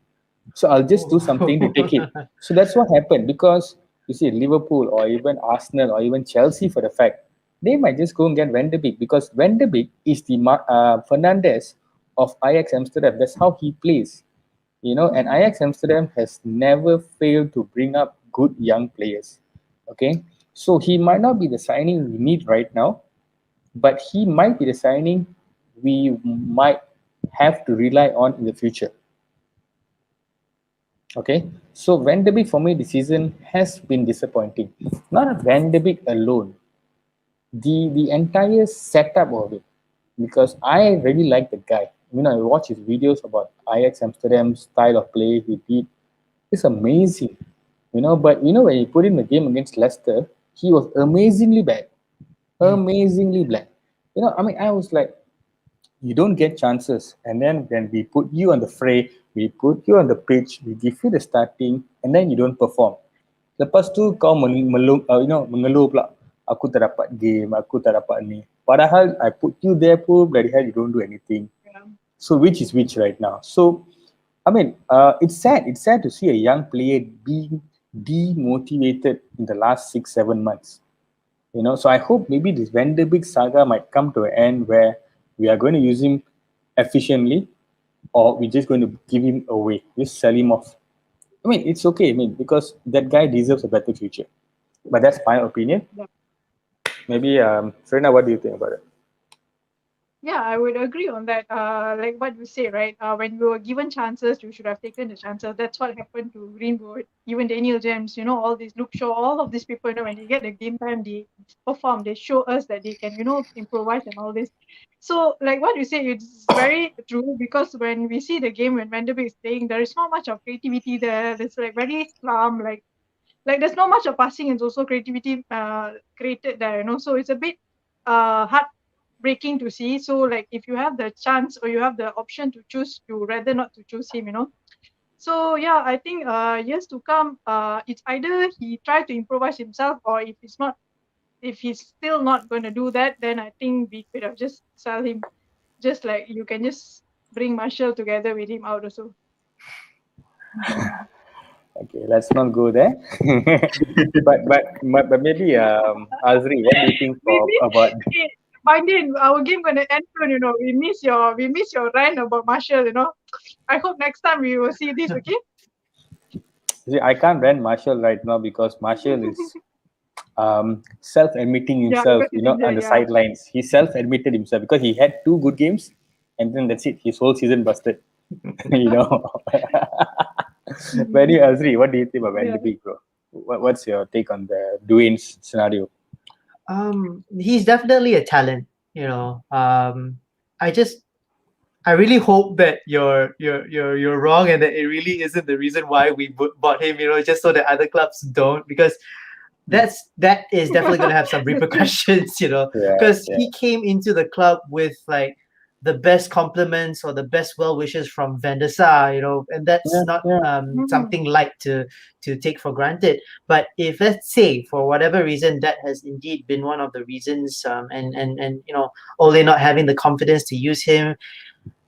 So I'll just do something to take it. So that's what happened because you see Liverpool or even Arsenal or even Chelsea for the fact they might just go and get Van de Beek because Van de Beek is the Fernandez of Ajax Amsterdam. That's how he plays. And Ajax Amsterdam has never failed to bring up good young players. Okay, so he might not be the signing we need right now, but he might be the signing we might have to rely on in the future. Okay, so Van de Beek for me this season has been disappointing. Not Van de Beek alone, the entire setup of it, because I really like the guy. I watch his videos about Ajax Amsterdam style of play he did. It's amazing. But when he put in the game against Leicester, he was amazingly bad. Amazingly bad. I was like, you don't get chances. And then when we put you on the fray, we put you on the pitch, we give you the starting, and then you don't perform. Lepas tu kau mengeluh pula, aku tak dapat game, aku tak dapat ni. Padahal I put you there pun, bloody hell, you don't do anything. Yeah. So which is which right now? So, it's sad. It's sad to see a young player being demotivated in the last 6-7 months. So I hope maybe this Van de Beek saga might come to an end where we are going to use him efficiently, or we're just going to give him away, just sell him off. It's okay. Because that guy deserves a better future. But that's my opinion. Yeah. Maybe, Serena, what do you think about it? Yeah, I would agree on that. Like what you say, right? When you were given chances, you should have taken the chances. That's what happened to Greenwood, even Daniel James. All these Luke Shaw, all of these people. When they get the game time, they perform. They show us that they can, improvise and all this. So, like what you say, it's very true because when we see the game when Van de Beek is playing, there is not much of creativity there. It's like very calm, like there's not much of passing. It's also creativity created there. So it's a bit heartbreaking to see. So like if you have the chance or you have the option to choose, you rather not to choose him. So yeah, I think years to come, it's either he try to improvise himself, or if he's still not going to do that, then I think we could have just sell him. Just like you can just bring Marshall together with him out also. Okay, let's not go there. but maybe, Azri, what do you think about? Finding our game gonna end soon. We miss your rant about Marshall. I hope next time we will see this. Okay. See, I can't rent Marshall right now because Marshall is self-admitting Yeah, himself, because he's on injured. the Yeah. sidelines. He self-admitted himself because he had 2 good games, and then that's it. His whole season busted. you know. But anyway, Azri, what do you think about Van Yeah. de Beek, bro? What's your take on the Dwayne's scenario? He's definitely a talent. I just I really hope that you're wrong and that it really isn't the reason why we bought him. Just so that other clubs don't, because that is definitely going to have some repercussions. Yeah, Because yeah, he came into the club with like the best compliments or the best well wishes from Van der Sar, and that's yeah, not yeah. something light to take for granted. But if, let's say, for whatever reason, that has indeed been one of the reasons, and Ole not having the confidence to use him,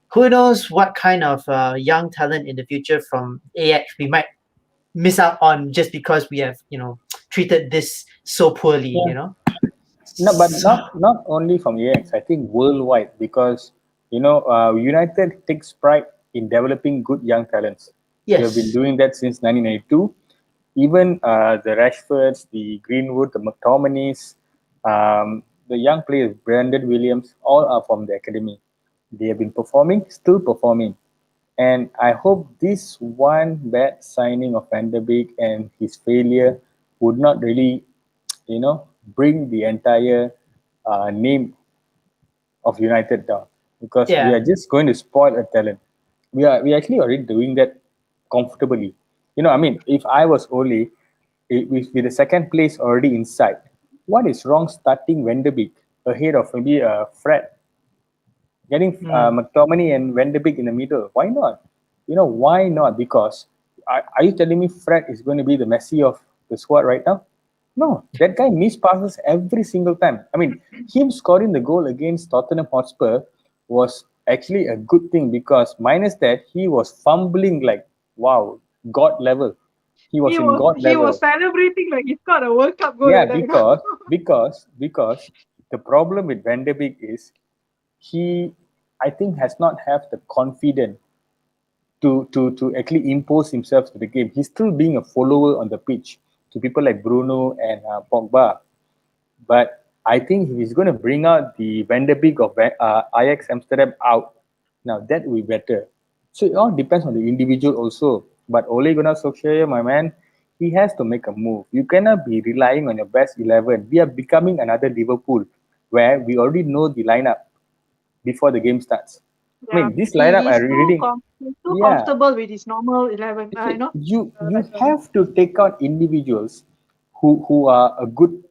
who knows what kind of young talent in the future from AX we might miss out on just because we have treated this so poorly. Yeah. No, but not only from AX. I think worldwide, because United takes pride in developing good young talents. We have been Yes. doing that since 1992. Even the Rashfords, the Greenwood, the McTominays, the young players, Brandon Williams, all are from the academy. They have been performing, still performing. And I hope this one bad signing of Van der Beek and his failure would not really, bring the entire name of United down, because we Yeah. are just going to spoil a talent. We actually already doing that comfortably. If I was Ole, with the second place already inside, what is wrong starting Van de Beek ahead of maybe Fred? Getting McTominay and Van de Beek in the middle. Why not? Why not? Because are you telling me Fred is going to be the Messi of the squad right now? No, that guy missed passes every single time. I mean, him scoring the goal against Tottenham Hotspur was actually a good thing because minus that, he was fumbling like, wow, God level. He was in God He was level. celebrating like he got a World Cup goal Yeah, like that, you know. because the problem with Van de Beek is he, I think, has not have the confidence to actually impose himself to the game. He's still being a follower on the pitch to people like Bruno and Pogba. But I think if he's going to bring out the Van de Beek of Ajax Amsterdam out, now that will be better. So it all depends on the individual also. But Ole Gunnar Solskjaer, my man, he has to make a move. You cannot be relying on your best 11. We are becoming another Liverpool where we already know the lineup before the game starts. I Yeah, mean, this lineup I reading, he's too yeah. comfortable with his normal 11. Okay, you Like have to take out individuals who are a good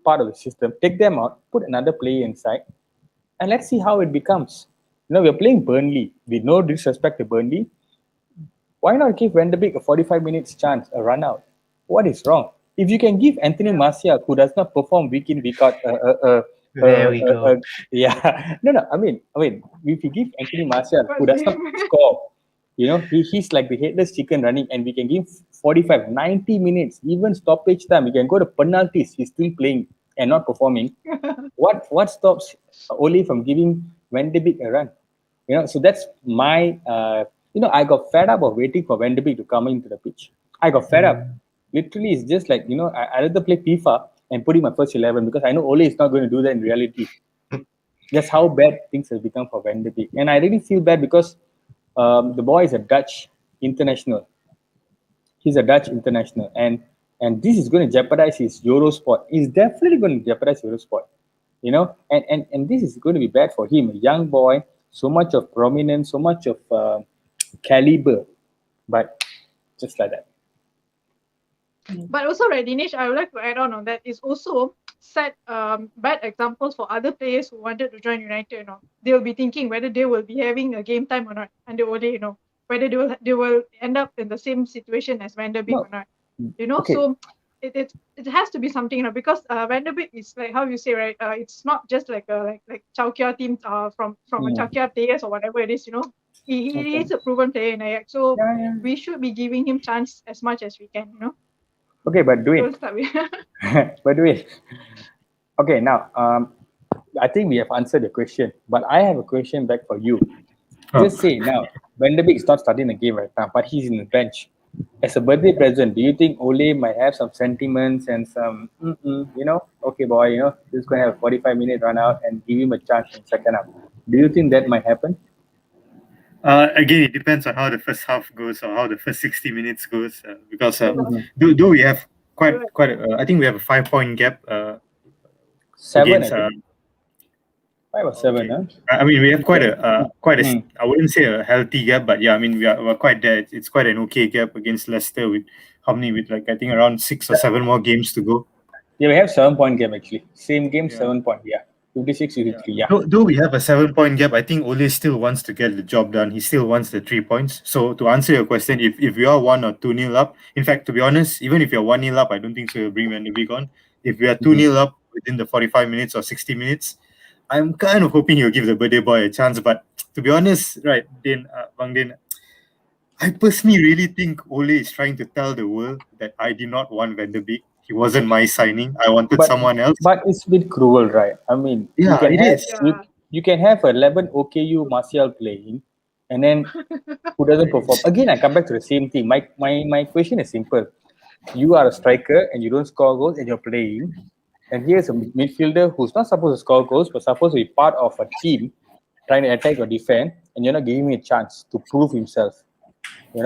part of the system. Take them out, put another player inside, and let's see how it becomes. We're playing Burnley. With no disrespect to Burnley, why not give Van de Beek a 45 minutes chance, a run out? What is wrong? If you can give Anthony Martial, who does not perform week in week out, There we go. yeah, no. I mean, if you give Anthony Martial, who what's does not name? score, he's like the headless chicken running, and we can give 45, 90 minutes, even stoppage time. We can go to penalties. He's still playing and not performing. What stops Ole from giving Van de Beek a run? So that's my I got fed up of waiting for Van de Beek to come into the pitch. I got fed up. Literally, it's just like I rather play FIFA and put in my first 11 because I know Ole is not going to do that in reality. That's how bad things have become for Van de Beek, and I really feel bad because the boy is a Dutch international. He's a Dutch international, and this is going to jeopardize his Euro spot. He's definitely going to jeopardize Euro spot. And this is going to be bad for him. A young boy, so much of prominence, so much of caliber, but just like that. But also, right, Dinesh, I would like to add on that. Is also set bad examples for other players who wanted to join United. They will be thinking whether they will be having a game time or not under Ole. Whether they will end up in the same situation as Van der Beek No. or not. Okay. So it has to be something, because Van der Beek is like how you say, right? It's not just like a like Chowkia team from a Chowkia players or whatever it is. He is a proven player in Ajax, so we should be giving him chance as much as we can. Okay, but do it. But do it. Okay, now I think we have answered the question, but I have a question back for you. Just say now, Van de Beek is not starting the game right now, but he's in the bench. As a birthday present, do you think Ole might have some sentiments and some, okay, boy, he's going to have a 45-minute run out and give him a chance in second half? Do you think that might happen? Again, it depends on how the first half goes or how the first 60 minutes goes. Because do we have I think we have a 5-point gap. 7, against, I think. 5 or 7, huh? I mean, we have quite a I wouldn't say a healthy gap, but yeah, I mean, we're quite there. It's quite an okay gap against Leicester with how many, with like I think around 6 or 7 more games to go. Yeah, we have 7-point gap actually. Same game, 7 point. Yeah, 56, 53. Yeah. Though we have a 7-point gap, I think Ole still wants to get the job done. He still wants the 3 points. So to answer your question, if we are 1 or 2-0 up, in fact, to be honest, even if you're 1-0 up, I don't think so. You'll bring Van de Beek on. If we are 2-0 up within the 45 minutes or 60 minutes, I'm kind of hoping he'll give the birthday boy a chance. But to be honest, right, Bang Din, I personally really think Ole is trying to tell the world that I did not want Van de Beek. He wasn't my signing. I wanted someone else. But it's a bit cruel, right? I mean, yeah, you can have 11 OKU Martial playing, and then who doesn't perform? Again, I come back to the same thing. My question is simple. You are a striker and you don't score goals and you're playing. And here's a midfielder who's not supposed to score goals, but supposed to be part of a team trying to attack or defend, and you're not giving me a chance to prove himself.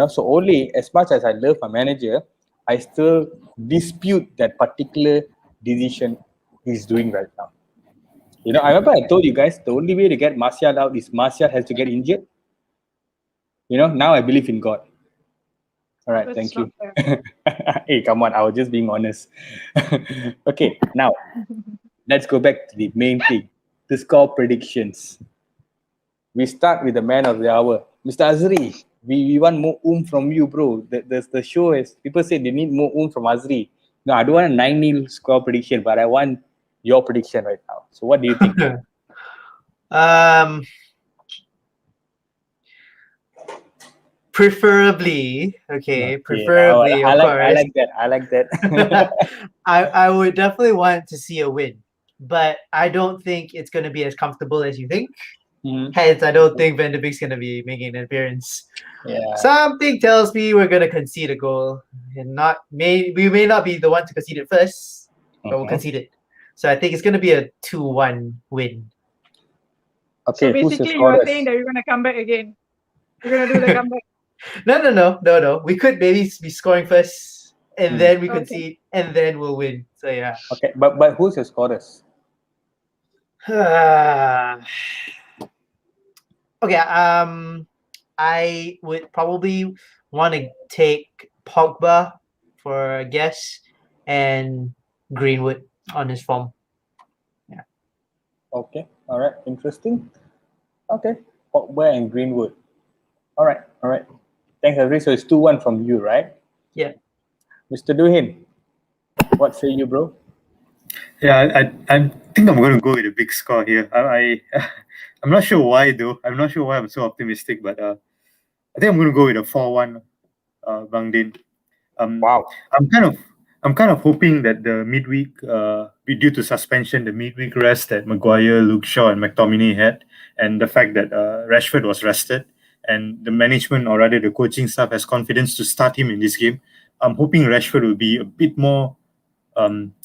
So only as much as I love my manager, I still dispute that particular decision he's doing right now. I remember I told you guys the only way to get Martial out is Martial has to get injured. Now I believe in God. All right, thank you. Hey, come on, I was just being honest. Okay, now let's go back to the main thing, the score predictions. We start with the man of the hour, Mr. Azri. We want more from you, bro. The show is, people say they need more from Azri. No, I don't want a 9-0 score prediction, but I want your prediction right now. So what do you think? Preferably, Okay, preferably, I of course. I like that. I would definitely want to see a win, but I don't think it's going to be as comfortable as you think. Hence, I don't think Van de Beek's going to be making an appearance. Yeah. Something tells me we're going to concede a goal, and we may not be the one to concede it first, but we'll concede it. So I think it's going to be a 2-1 win. Okay, so basically, you are saying that you're going to come back again. You're going to do the comeback. No. We could maybe be scoring first, and then we concede, and then we'll win. So yeah. Okay, but who's your scorers? Okay. I would probably want to take Pogba for a guess, and Greenwood on his form. Yeah. Okay. All right. Interesting. Okay. Pogba and Greenwood. All right. Thanks, Azri. So it's 2-1 from you, right? Yeah. Mr. Duhin, what say you, bro? Yeah, I think I'm going to go with a big score here. I'm not sure why though. I'm not sure why I'm so optimistic, but I think I'm going to go with a 4-1, Bang Din. Wow. I'm kind of hoping that the midweek, due to suspension, the midweek rest that Maguire, Luke Shaw, and McTominay had, and the fact that Rashford was rested, and the management or rather the coaching staff has confidence to start him in this game. I'm hoping Rashford will be a bit more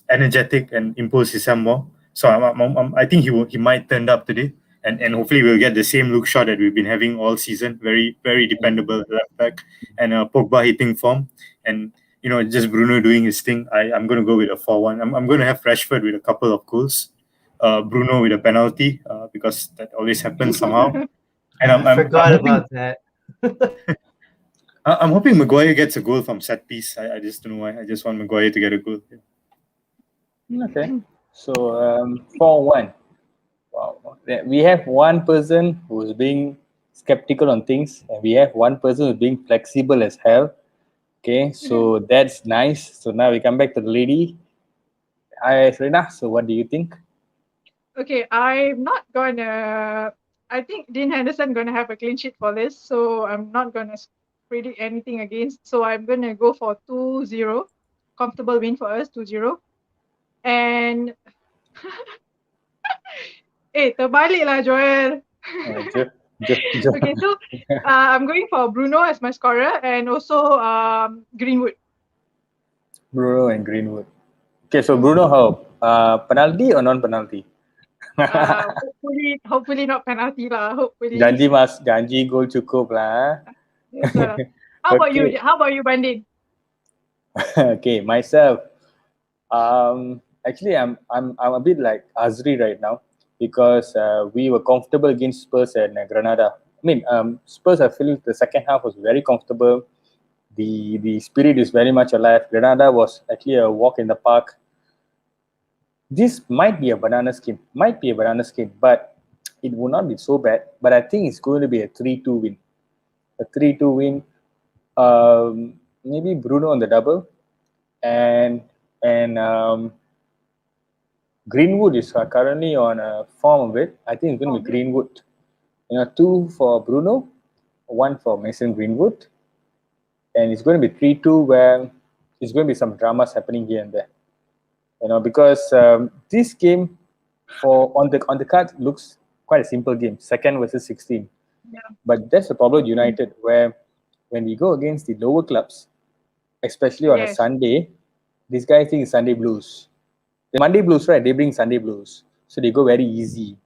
energetic and impose his more. So I think he might turn up today, and hopefully we'll get the same Luke Shaw that we've been having all season. Very very dependable left back, and Pogba hitting form, and just Bruno doing his thing. I'm going to go with a 4-1. I'm going to have Rashford with a couple of goals, Bruno with a penalty because that always happens somehow. And I forgot about that. I'm hoping Maguire gets a goal from set piece. I just don't know why. I just want Maguire to get a goal. Okay. So 4-1. Wow. We have one person who's being skeptical on things, and we have one person who's being flexible as hell. Okay, so that's nice. So now we come back to the lady. Hi, Serena. So what do you think? Okay, I'm not gonna. I think Dean Henderson gonna have a clean sheet for this, so I'm not gonna predict anything against. So I'm gonna go for 2-0, comfortable win for us, 2-0. And terbalik lah, Joel. Okay, so I'm going for Bruno as my scorer and also Greenwood. Bruno and Greenwood. Okay, so Bruno, how? Penalty or non-penalty? Hopefully not penalty lah. Hopefully. Janji gol cukup lah. Yes, How about you? How about you, Bandin? Okay, myself. Actually, I'm a bit like Azri right now because we were comfortable against Spurs and Granada. I mean, Spurs, I feel the second half was very comfortable. The spirit is very much alive. Granada was actually a walk in the park. This might be a banana skin, but it will not be so bad. But I think it's going to be a 3-2 win. A 3-2 win. Maybe Bruno on the double, and Greenwood is currently on a form of it. I think it's going to be Greenwood. 2 for Bruno, 1 for Mason Greenwood, and it's going to be 3-2 where it's going to be some dramas happening here and there. Because this game on the card looks quite a simple game, 2nd versus 16. Yeah. But that's the problem with United, where when we go against the lower clubs, especially on a Sunday, these guys think it's Sunday blues. The Monday blues, right? They bring Sunday blues, so they go very easy.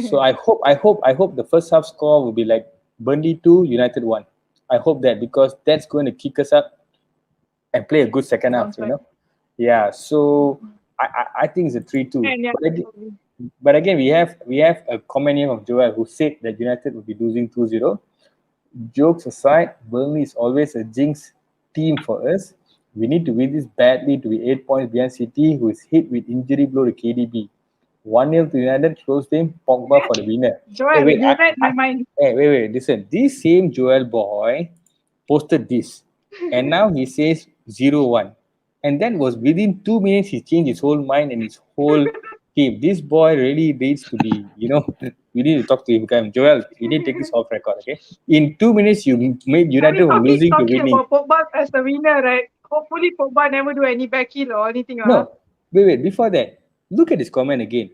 So I hope the first half score will be like Burnley 2, United 1. I hope that, because that's going to kick us up and play a good second half. Yeah. So I think it's a 3-2. But again, we have a comment here from Joel who said that United will be losing 2-0. Jokes aside, Burnley is always a jinx team for us. We need to win this badly to be 8 points behind City, who is hit with injury blow to KDB. 1-0 to United, close game, Pogba for the winner. Joel, you read my mind. Wait, listen. This same Joel boy posted this, and now he says 0-1. And then was within 2 minutes, he changed his whole mind and his whole team. This boy really needs to be, we need to talk to him. Joel, you need to take this off record, okay? In 2 minutes, you made United from losing to talking winning. about Pogba as the winner, right? Hopefully Pogba never do any back heel or anything. No, wait. Before that, look at this comment again.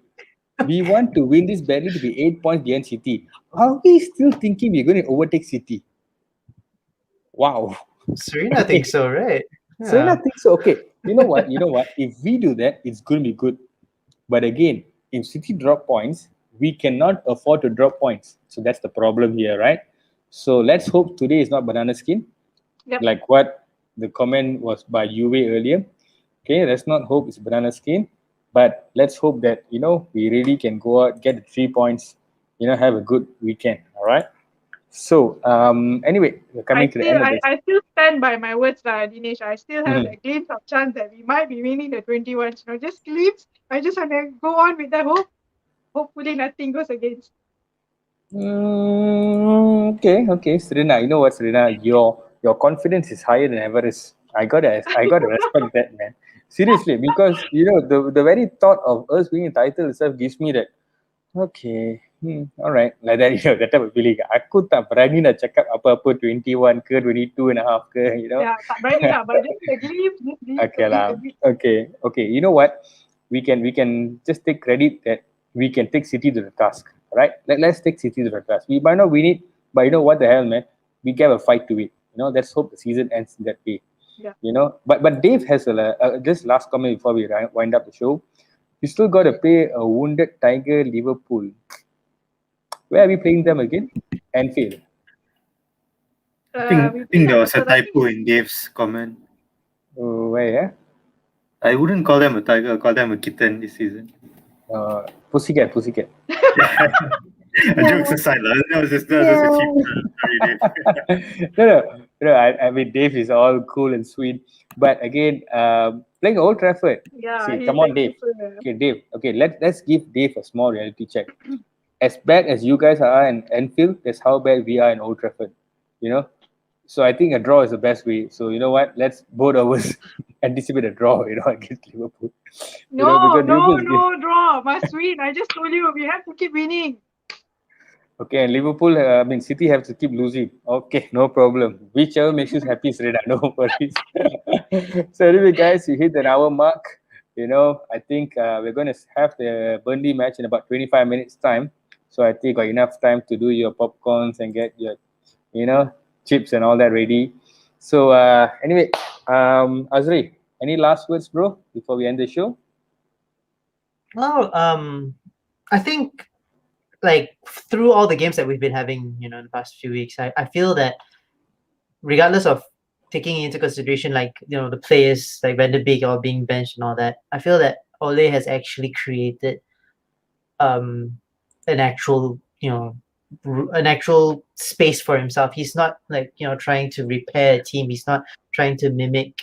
We want to win this badly to be 8 points behind City. Are we still thinking we're going to overtake City? Wow. Serena thinks so, right? Serena thinks so. Okay. You know what? If we do that, it's going to be good. But again, if City drop points, we cannot afford to drop points. So that's the problem here, right? So let's hope today is not banana skin. Yep. Like what the comment was by Uwe earlier. Okay, let's not hope it's banana skin. But let's hope that, we really can go out, get the 3 points, have a good weekend. All right. So, anyway, we're coming to the end of this. I still stand by my words, Dinesh. I still have a glimpse of chance that we might be winning the 21. Just glimpse. I just want to go on with that hope. Hopefully, nothing goes against. Okay, Serena. You know what, Serena? Your confidence is higher than ever is. I gotta respect that, man. Seriously, because the very thought of us winning a title itself gives me that. Okay, all right, like that, that type of feeling. Aku tak berani nak cakap apa-apa 21 ke 22 and a half ke, Yeah, tak berani lah, but just the glimpse. Okay lah. Okay. You know what? We can just take credit that we can take City to the task, right? Let's take City to the task. We might not win it, but what the hell, man? We have a fight to it. Let's hope the season ends in that way. Yeah. But Dave has just last comment before we wind up the show. You still got to play a wounded Tiger Liverpool. Where are we playing them again? Anfield. I think there was a typo in Dave's comment. Where? I wouldn't call them a tiger. I'll call them a kitten this season. Pussycat. Jokes aside, that was just a cheap. Sorry, Dave. No. I mean, Dave is all cool and sweet, but again, playing Old Trafford. Yeah. See, come on, Dave. Okay, Dave. Okay, let's give Dave a small reality check. As bad as you guys are in Anfield, that's how bad we are in Old Trafford. So I think a draw is the best way. So you know what? Let's both of us anticipate a draw. against Liverpool. No draw. Must win. I just told you we have to keep winning. Okay, and Liverpool, City have to keep losing. Okay, no problem. Whichever makes you happy, Sreda, no worries. So anyway, guys, we hit an hour mark. I think we're going to have the Burnley match in about 25 minutes time. So I think you got enough time to do your popcorns and get your, chips and all that ready. So anyway, Azri, any last words, bro, before we end the show? Well, I think through all the games that we've been having, in the past few weeks, I feel that regardless of taking into consideration the players like Van de Beek or being benched and all that, I feel that Ole has actually created an actual space for himself. He's not trying to repair a team. He's not trying to mimic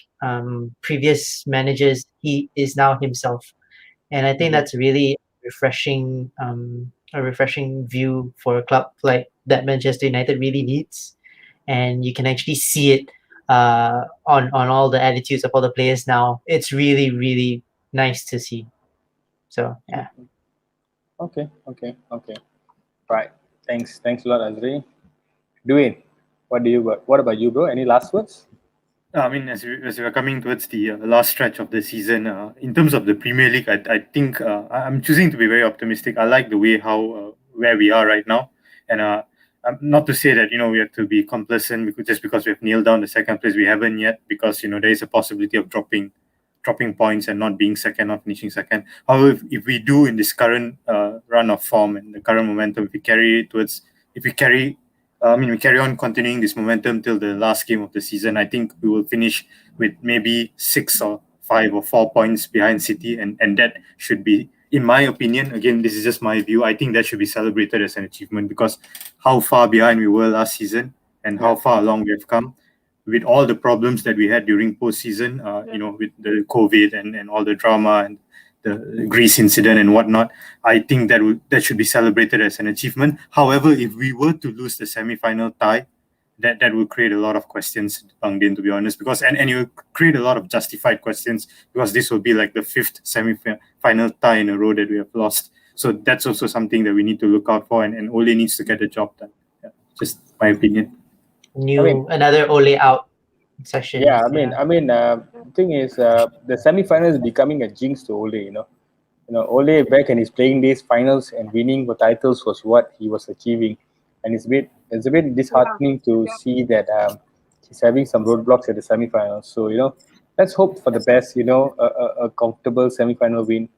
previous managers. He is now himself, and I think that's really refreshing. A refreshing view for a club like that Manchester United really needs, and you can actually see it on all the attitudes of all the players now. It's really, really nice to see. So yeah. Okay. Right. Thanks a lot, Azri. Dwayne, what about you, bro? Any last words? As we're coming towards the last stretch of the season, in terms of the Premier League, I think I'm choosing to be very optimistic. I like the way where we are right now, and not to say that we have to be complacent because we have nailed down the second place. We haven't yet, because there is a possibility of dropping points and not being second, not finishing second. However, if we do in this current run of form and the current momentum, we carry on continuing this momentum till the last game of the season, I think we will finish with maybe 6 or 5 or 4 points behind City, and that should be, in my opinion, again, this is just my view, I think that should be celebrated as an achievement, because how far behind we were last season and how far along we have come. with all the problems that we had during postseason, with the COVID and all the drama and the Greece incident and whatnot, I think that should be celebrated as an achievement. However, if we were to lose the semi-final tie, that will create a lot of questions, Bang Din, to be honest, because and it will create a lot of justified questions, because this will be like the 5th semi-final tie in a row that we have lost. So that's also something that we need to look out for, and Ole needs to get the job done. Yeah, just my opinion. Another Ole out session. Yeah, the thing is, the semi-final is becoming a jinx to Ole. Ole back in his playing days, finals and winning for titles was what he was achieving, and it's a bit disheartening to see that he's having some roadblocks at the semi-finals. So let's hope for the best. A comfortable semi-final win.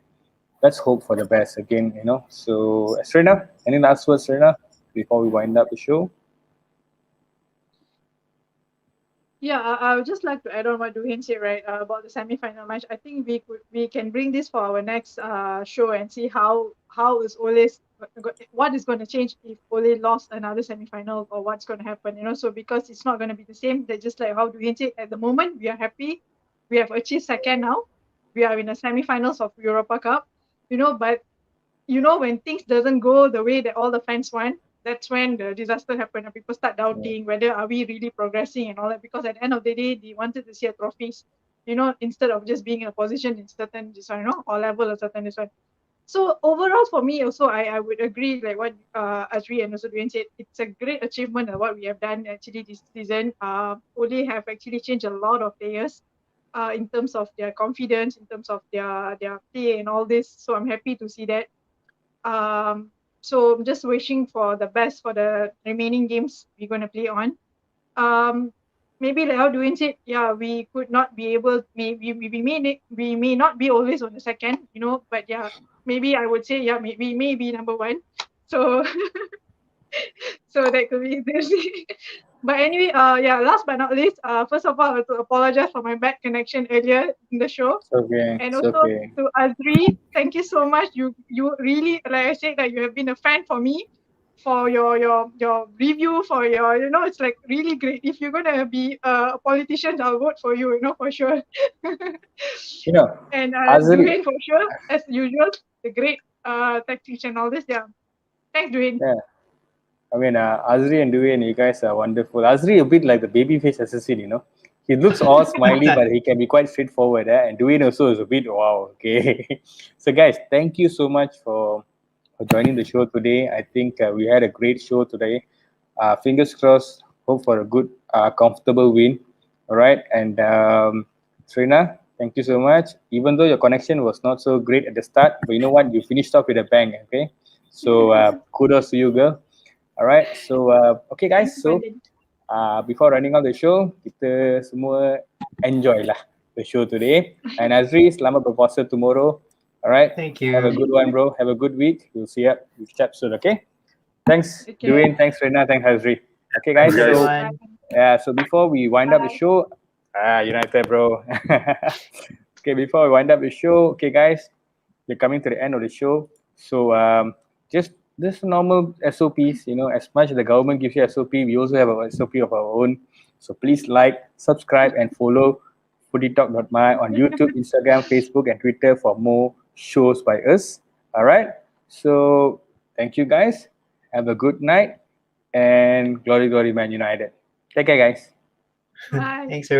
Let's hope for the best again. So Serena, any last words, Serena, before we wind up the show? Yeah, I would just like to add on what Duhin said, right, about the semi-final match. I think we can bring this for our next show and see how is Ole's what is going to change if Ole lost another semi-final, or what's going to happen. So because it's not going to be the same, that just like how Duhin said, at the moment we are happy, we have achieved second now, we are in the semi-finals of Europa Cup, but when things doesn't go the way that all the fans want, that's when the disaster happened and people start doubting whether are we really progressing and all that, because at the end of the day they wanted to see a trophies, instead of just being in a position in certain this one, or level of certain this one. So overall for me also, I would agree like what Azri and also Dwayne said, it's a great achievement of what we have done actually this season. Ole have actually changed a lot of players in terms of their confidence, in terms of their play and all this. So I'm happy to see that. So I'm just wishing for the best for the remaining games we're going to play on. Maybe like how Dwayne said, we could not be able, we may not be always on the second, but maybe I would say, we may be number one. So so that could be interesting. But anyway, last but not least, first of all, I want to apologize for my bad connection earlier in the show. It's okay. And It's also okay. to Azri, thank you so much. You really, like I said, that you have been a fan for me, for your review, for your, it's like really great. If you're gonna be a politician, I'll vote for you, for sure. And Azri, Dwayne, for sure, as usual, the great tactician, all this. Yeah, thanks, Dwayne. yeah. Azri and Dwayne, you guys are wonderful. Azri a bit like the babyface assassin. He looks all smiley, but he can be quite straightforward. And Dwayne also is a bit wow. Okay. So guys, thank you so much for joining the show today. I think we had a great show today. Fingers crossed. Hope for a good, comfortable win. All right. And Serena, thank you so much. Even though your connection was not so great at the start, but you know what? You finished off with a bang. Okay. So kudos to you, girl. Alright, so okay guys, so before running out the show, kita semua enjoy lah the show today. And Azri, selamat berpuasa tomorrow. Alright, Thank you. have a good one, bro. Have a good week. We'll see you soon. Okay. Thanks, Dwayne. Thanks, Rena. Thanks, Azri. Okay, guys. So so before we wind up the show, United, bro. Okay, before we wind up the show, okay, guys, we're coming to the end of the show. So just normal SOPs, as much as the government gives you SOP, we also have a SOP of our own. So please like, subscribe, and follow FOOTYTALK.my on YouTube, Instagram, Facebook, and Twitter for more shows by us. All right. So thank you guys. Have a good night, and glory, glory, Man United. Take care, guys. Bye. Thanks,